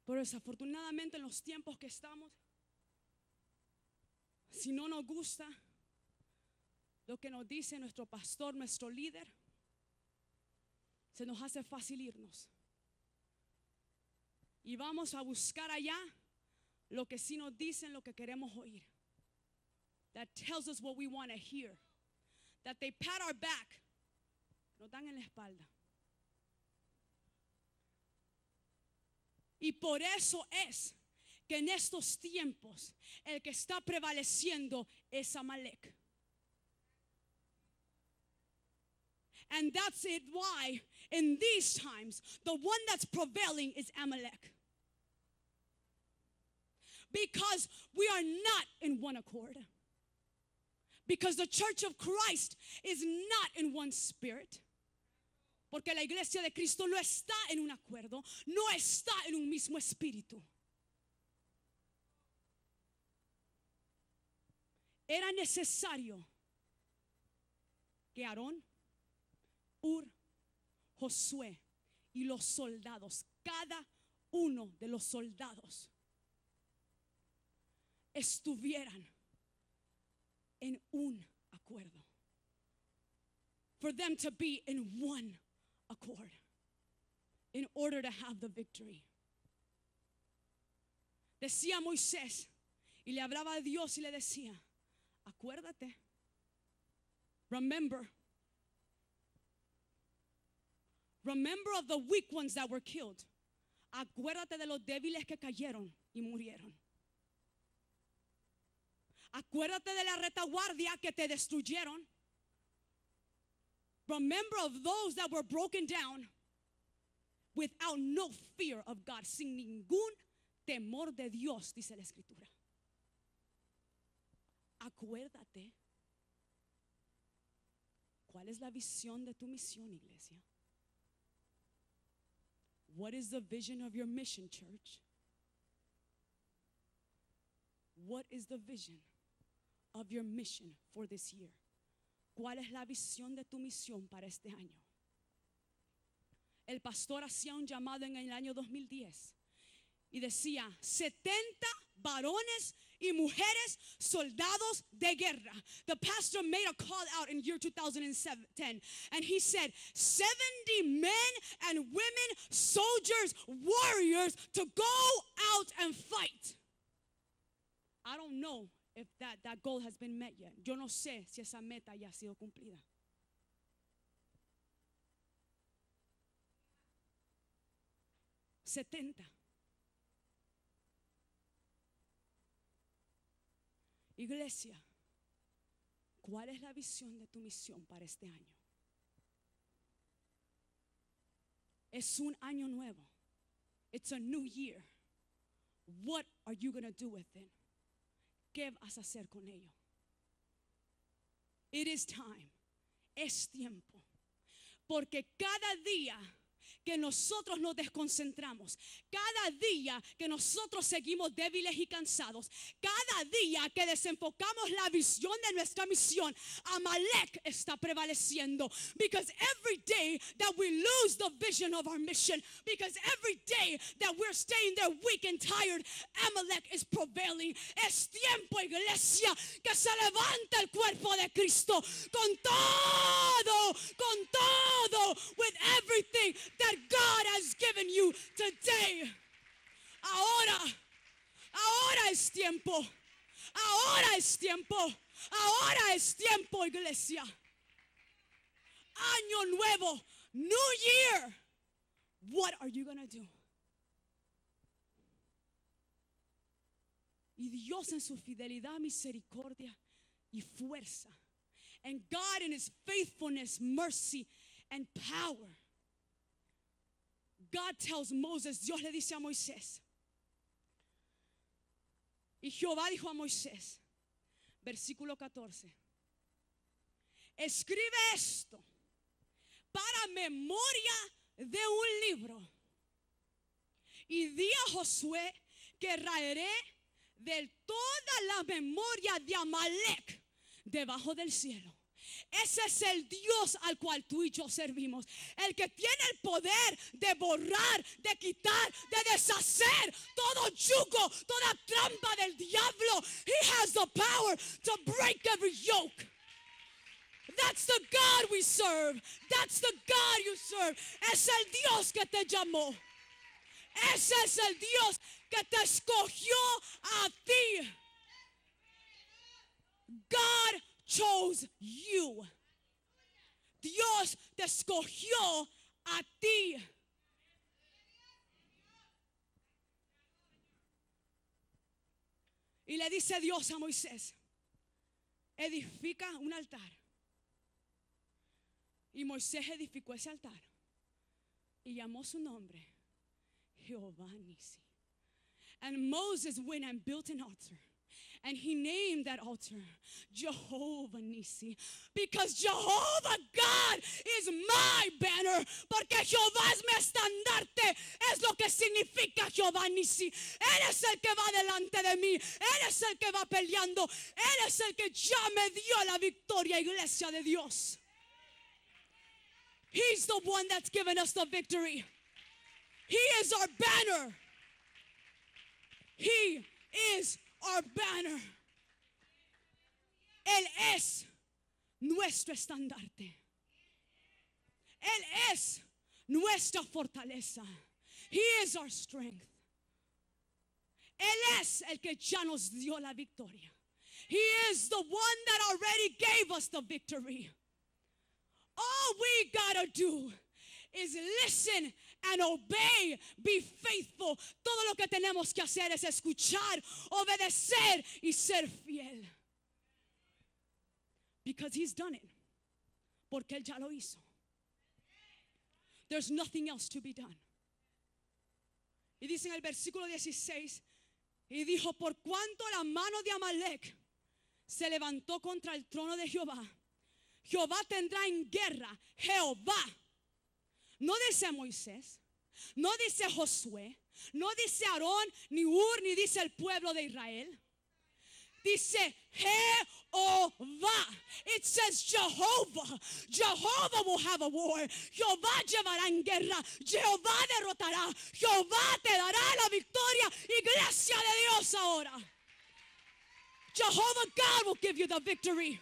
Pero desafortunadamente en los tiempos que estamos, si no nos gusta lo que nos dice nuestro pastor, nuestro líder, se nos hace fácil irnos. Y vamos a buscar allá lo que sí nos dicen, lo que queremos oír. That tells us what we want to hear. That they pat our back. Nos dan en la espalda. Y por eso es que en estos tiempos el que está prevaleciendo es Amalek. And that's it why in these times the one that's prevailing is Amalek. Because we are not in one accord. Because the church of Christ is not in one spirit. Porque la iglesia de Cristo no está en un acuerdo, no está en un mismo espíritu. Era necesario que Aarón, Hur, Josué y los soldados, cada uno de los soldados, estuvieran en un acuerdo. For them to be in one accord in order to have the victory. Decía Moisés y le hablaba a Dios y le decía, acuérdate, remember, Remember of the weak ones that were killed. Acuérdate de los débiles que cayeron y murieron. Acuérdate de la retaguardia que te destruyeron. Remember of those that were broken down without no fear of God, sin ningún temor de Dios, dice la Escritura. Acuérdate. ¿Cuál es la visión de tu misión, iglesia? What is the vision of your mission, church? What is the vision of your mission for this year? ¿Cuál es la visión de tu misión para este año? El pastor hacía un llamado en el año 2010 y decía 70 varones y mujeres soldados de guerra. The pastor made a call out in year 2010 and he said 70 men and women, soldiers, warriors to go out and fight. I don't know if that goal has been met yet. Yo no sé si esa meta ya ha sido cumplida. $70. Iglesia, ¿cuál es la visión de tu misión para este año? Es un año nuevo. It's a new year. What are you going to do with it? ¿Qué vas a hacer con ello? It is time. Es tiempo. Porque cada día que nosotros nos desconcentramos, cada día que nosotros seguimos débiles y cansados, cada día que desenfocamos la visión de nuestra misión, Amalek está prevaleciendo. Because every day that we lose the vision of our mission, because every day that we're staying there weak and tired, Amalek is prevailing. Es tiempo, iglesia, que se levanta el cuerpo de Cristo con todo, with everything that God has given you today. Ahora es tiempo. Ahora es tiempo. Ahora es tiempo, iglesia. Año nuevo. New year. What are you going to do? Y Dios en su fidelidad, misericordia y fuerza. And God in His faithfulness, mercy, and power. God tells Moses, Dios le dice a Moisés. Y Jehová dijo a Moisés, versículo 14. Escribe esto para memoria de un libro. Y di a Josué que raeré de toda la memoria de Amalek debajo del cielo. Ese es el Dios al cual tú y yo servimos. El que tiene el poder de borrar, de quitar, de deshacer todo yugo, toda trampa del diablo. He has the power to break every yoke. That's the God we serve. That's the God you serve. Es el Dios que te llamó. Ese es el Dios que te escogió a ti. God chose you. Dios te escogió a ti. Y le dice Dios a Moisés, edifica un altar. Y Moisés edificó ese altar y llamó su nombre Jehová Nisi. And Moses went and built an altar. And he named that altar Jehovah Nisi. Because Jehovah God is my banner. Porque Jehová es mi estandarte. Es lo que significa Jehová Nisi. Él es el que va delante de mí. Él es el que va peleando. Él es el que ya me dio la victoria, iglesia de Dios. He's the one that's given us the victory. He is our banner. He is our banner. Él es nuestro estandarte. Él es nuestra fortaleza. He is our strength. Él es el que ya nos dio la victoria. He is the one that already gave us the victory. All we gotta do is listen and obey. Be faithful. Todo lo que tenemos que hacer es escuchar, obedecer y ser fiel. Because he's done it. Porque él ya lo hizo. There's nothing else to be done. Y dice en el versículo 16, y dijo, por cuanto la mano de Amalek se levantó contra el trono de Jehová, Jehová tendrá en guerra, Jehová. No dice Moisés, no dice Josué, no dice Aarón, ni Ur, ni dice el pueblo de Israel. Dice Jehová. It says Jehovah. Jehovah will have a war. Jehová llevará en guerra. Jehová derrotará. Jehová te dará la victoria. Iglesia de Dios ahora. Jehovah God will give you the victory.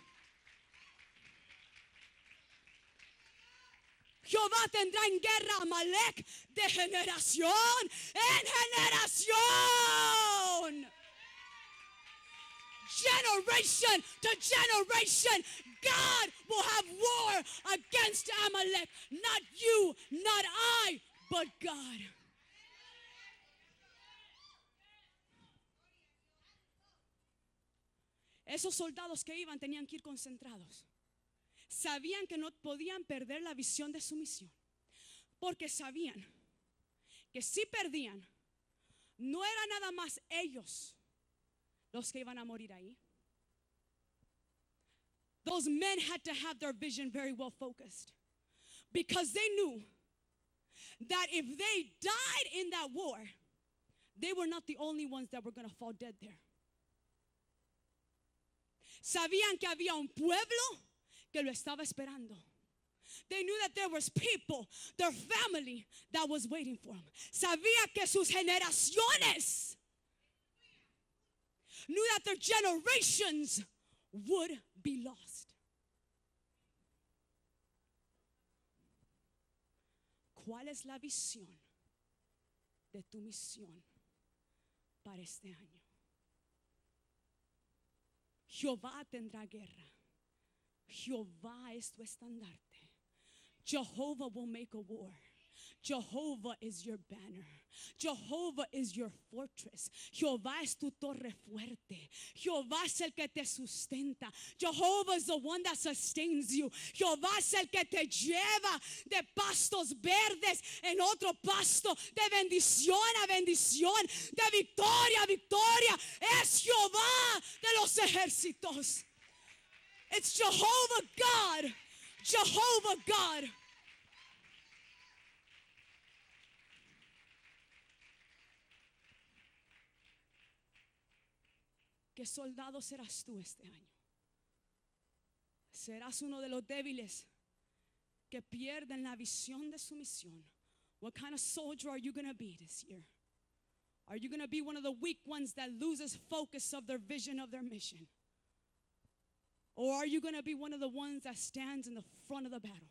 Jehová tendrá en guerra a Amalek de generación en generación. Generation to generation, God will have war against Amalek. Not you, not I, but God. Esos soldados que iban tenían que ir concentrados. Sabían que no podían perder la visión de su misión, porque sabían que si perdían, no era nada más ellos los que iban a morir ahí. Those men had to have their vision very well focused, because they knew that if they died in that war, they were not the only ones that were going to fall dead there. Sabían que había un pueblo que lo estaba esperando. They knew that there was people, their family, that was waiting for them. Sabía que sus generaciones knew that their generations would be lost. ¿Cuál es la visión de tu misión para este año? Jehová tendrá guerra. Jehová es tu estandarte. Jehovah will make a war. Jehovah is your banner. Jehovah is your fortress. Jehová es tu torre fuerte. Jehová es el que te sustenta. Jehovah is the one that sustains you. Jehová es el que te lleva de pastos verdes en otro pasto, de bendición a bendición, de victoria a victoria. Es Jehová de los ejércitos. It's Jehovah God. Jehovah God. ¿Qué soldado serás tú este año? ¿Serás uno de los débiles que pierden la visión de su misión? What kind of soldier are you going to be this year? Are you going to be one of the weak ones that loses focus of their vision of their mission? Or are you going to be one of the ones that stands in the front of the battle?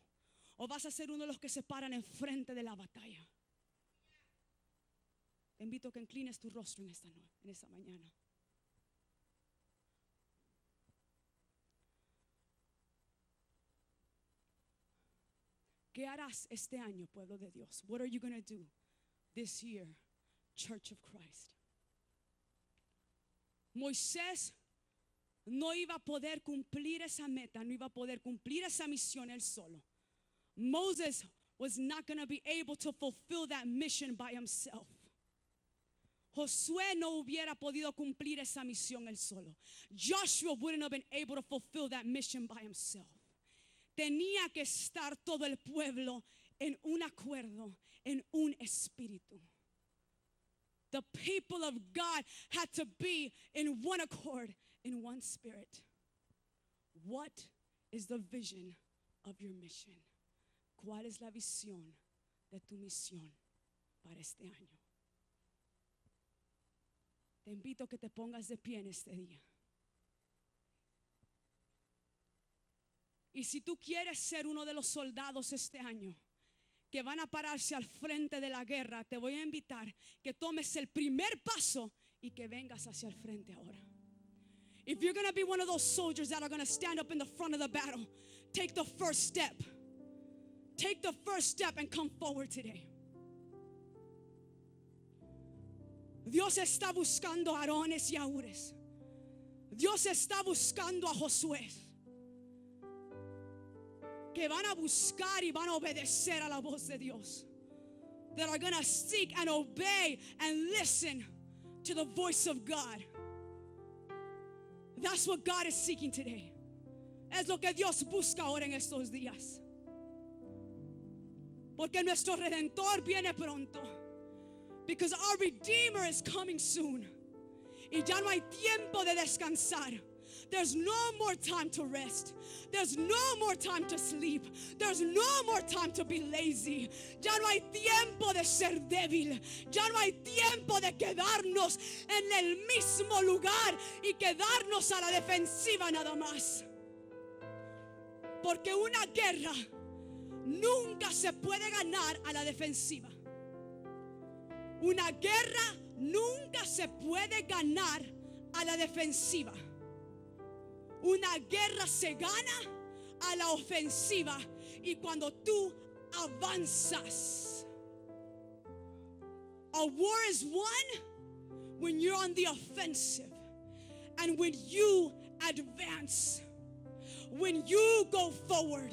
¿O vas a ser uno de los que se paran enfrente de la batalla? Te invito a que inclines tu rostro en esta mañana. ¿Qué harás este año, pueblo de Dios? What are you going to do this year, Church of Christ? Moisés no iba a poder cumplir esa meta, no iba a poder cumplir esa misión él solo. Moses was not going to be able to fulfill that mission by himself. Josué no hubiera podido cumplir esa misión él solo. Joshua wouldn't have been able to fulfill that mission by himself. Tenía que estar todo el pueblo en un acuerdo, en un espíritu. The people of God had to be in one accord, in one spirit. What is the vision of your mission? ¿Cuál es la visión de tu misión para este año? Te invito a que te pongas de pie en este día. Y si tú quieres ser uno de los soldados este año que van a pararse al frente de la guerra, te voy a invitar que tomes el primer paso y que vengas hacia el frente ahora. If you're going to be one of those soldiers that are going to stand up in the front of the battle, take the first step. take the first step and come forward today. Dios está buscando a Aarones y a Hures. Dios está buscando a Josué, que van a buscar y van a obedecer a la voz de Dios. That are going to seek and obey and listen to the voice of God. That's what God is seeking today. Es lo que Dios busca ahora en estos días. Porque nuestro Redentor viene pronto. Because our Redeemer is coming soon. Y ya no hay tiempo de descansar. There's no more time to rest. There's no more time to sleep. There's no more time to be lazy. Ya no hay tiempo de ser débil. Ya no hay tiempo de quedarnos en el mismo lugar y quedarnos a la defensiva nada más. Porque una guerra nunca se puede ganar a la defensiva. Una guerra nunca se puede ganar a la defensiva. Una guerra se gana a la ofensiva y cuando tú avanzas. A war is won when you're on the offensive and when you advance. When you go forward.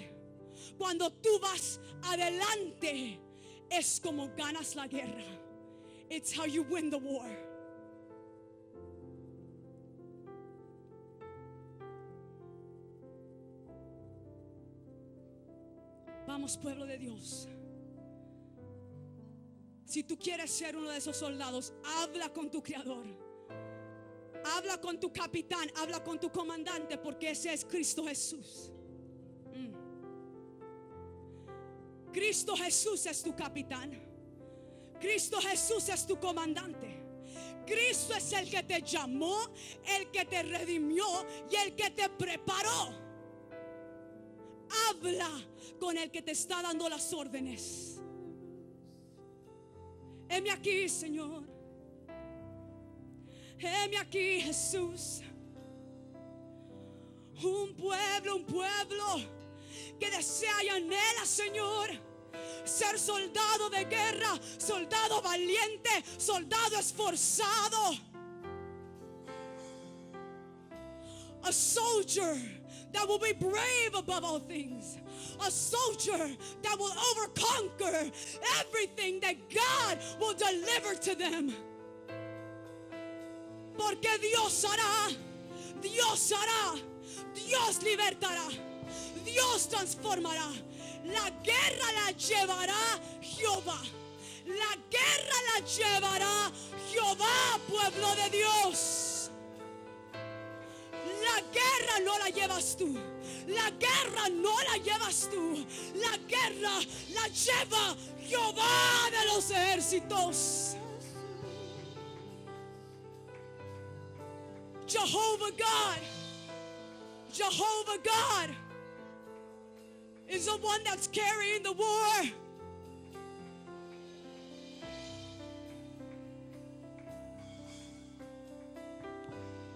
Cuando tú vas adelante es como ganas la guerra. It's how you win the war. Vamos, pueblo de Dios. Si tú quieres ser uno de esos soldados, habla con tu creador. Habla con tu capitán, habla con tu comandante, porque ese es Cristo Jesús. Cristo Jesús es tu capitán. Cristo Jesús es tu comandante. Cristo es el que te llamó, el que te redimió y el que te preparó. Habla con el que te está dando las órdenes. Heme aquí, Señor. Heme aquí, Jesús. Un pueblo que desea y anhela, Señor, ser soldado de guerra, soldado valiente, soldado esforzado. A soldier that will be brave above all things. A soldier that will overconquer everything that God will deliver to them. Porque Dios hará, Dios hará, Dios libertará, Dios transformará. La guerra la llevará Jehová. La guerra la llevará Jehová, pueblo de Dios. La guerra no la llevas tú. La guerra no la llevas tú. La guerra la lleva Jehová de los ejércitos. Jehovah God. Jehovah God is the one that's carrying the war.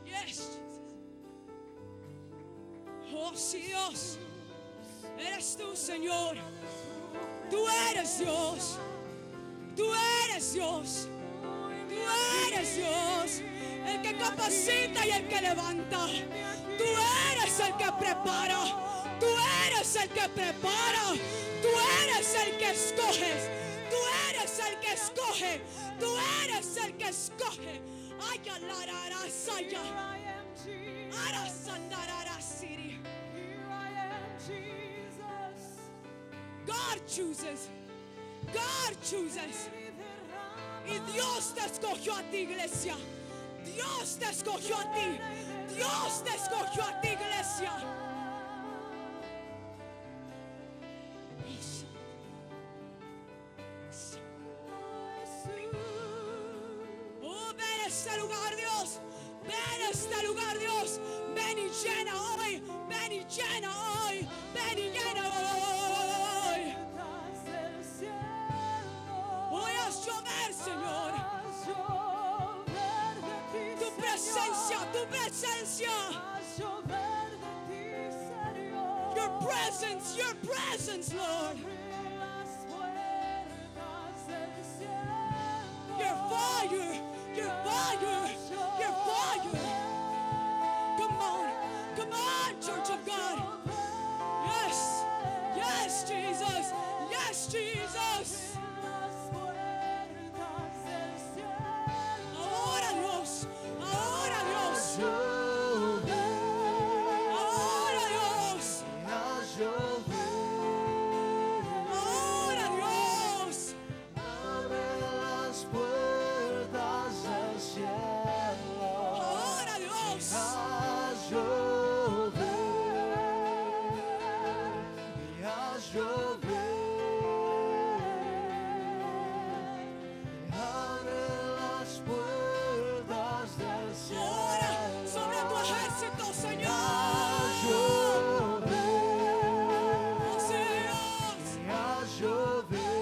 Yes, Jesus. Oh, sí, Dios. Eres tú, Señor. Tú eres Dios. Tú eres Dios. Tú eres Dios. El que capacita y el que levanta. Tú eres el que prepara. Tú eres el que prepara. Tú eres el que escoges. Tú eres el que escoge. Tú eres el que escoge. Ay, alarara saya. Ara sandarara siri. God chooses. God chooses. Y Dios te escogió a ti, iglesia. Dios te escogió a ti. Dios te escogió a ti, iglesia. Oh, ven a este lugar, Dios. Ven a este lugar, Dios. Ven y llena hoy. Ven y llena hoy. Ven y llena hoy. Voy a llover, Señor. Tu presencia, tu presencia. Your presence, Lord. fire, your fire. Come on, Church of God. Yes, yes, Jesus, yes, Jesus. Ahora Dios, ahora Dios, ahora Dios, ahora Dios. Abre las puertas del cielo. Ahora Dios. Haz llover, y haz llover. Abre las puertas del cielo. Ahora sobre tu ejército, Haz Señor. llover, Oh, sí, Dios. y haz llover.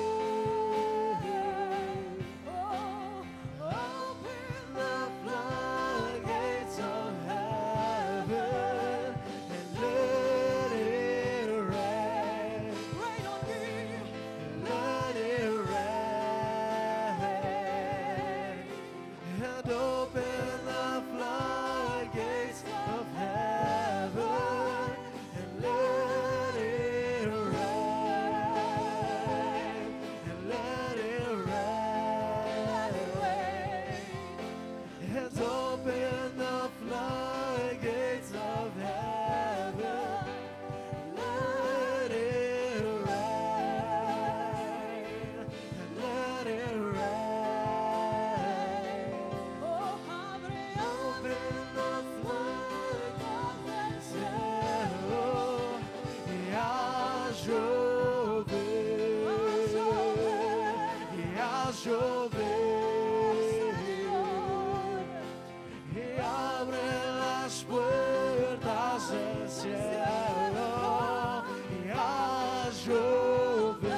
Open the floodgates of heaven and let it rain. Rain on me. Let it rain. And open the floodgates of heaven and let it rain. And let it rain. And open the floodgates of heaven. Let it rain. And let it rain. Open the floodgates del cielo y haz llover. Y haz llover. Y abre las puertas del cielo y haz llover.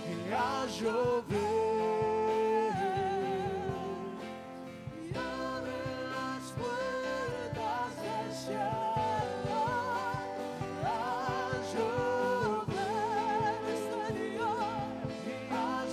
Y haz llover. Y abre las puertas del cielo. Haz llover, y haz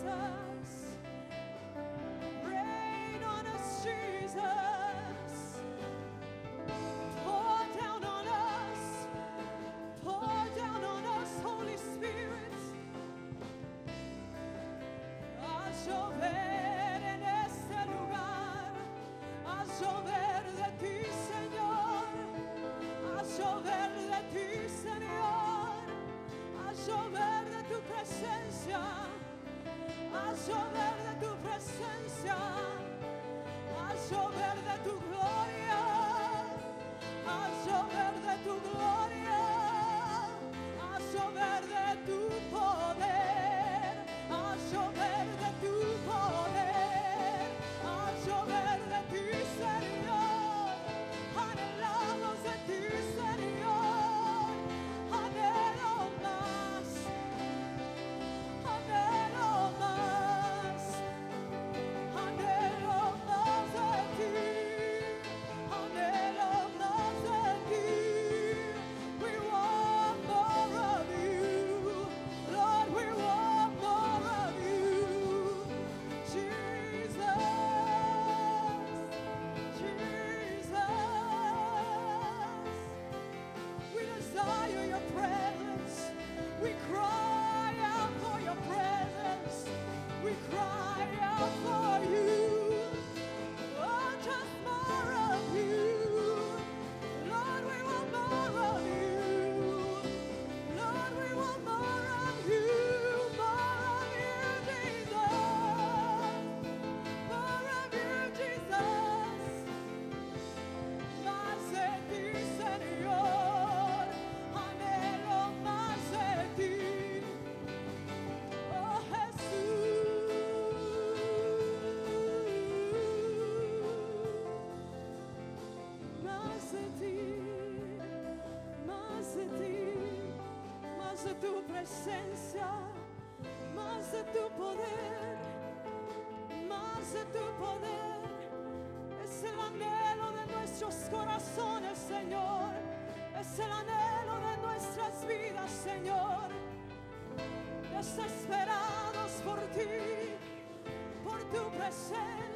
Jesus. Rain on us, Jesus. Pour down on us. Pour down on us, Holy Spirit. Haz llover en este lugar. Haz llover de ti, Señor. Haz llover de ti, Señor. Haz llover de tu presencia. Haz llover de tu presencia. Haz llover de tu gloria. Haz llover de tu gloria. Haz llover de tu poder. Haz llover de tu poder. Haz llover de ti, Señor. Anhelamos de ti, Señor. Anhelo más. Anhelo más. Anhelo más de ti. Anhelo más de ti. We want more of you. Lord, we want more of you. Jesus. Jesus. We desire your presence. We cry out for your presence. We cry out for you. Oh, just more of you. Lord, we want more of you. Lord, we want more of you. More of you, Jesus. More of you, Jesus. Más de ti, Señor. Anhelo más de ti. Oh, Jesús. Más de ti. Más de ti. Más de tu presencia. Más de tu poder. Más de tu poder. Es el anhelo de nuestros corazones, Señor. Es el anhelo de nuestras vidas, Señor. Desesperados por ti, por tu presencia.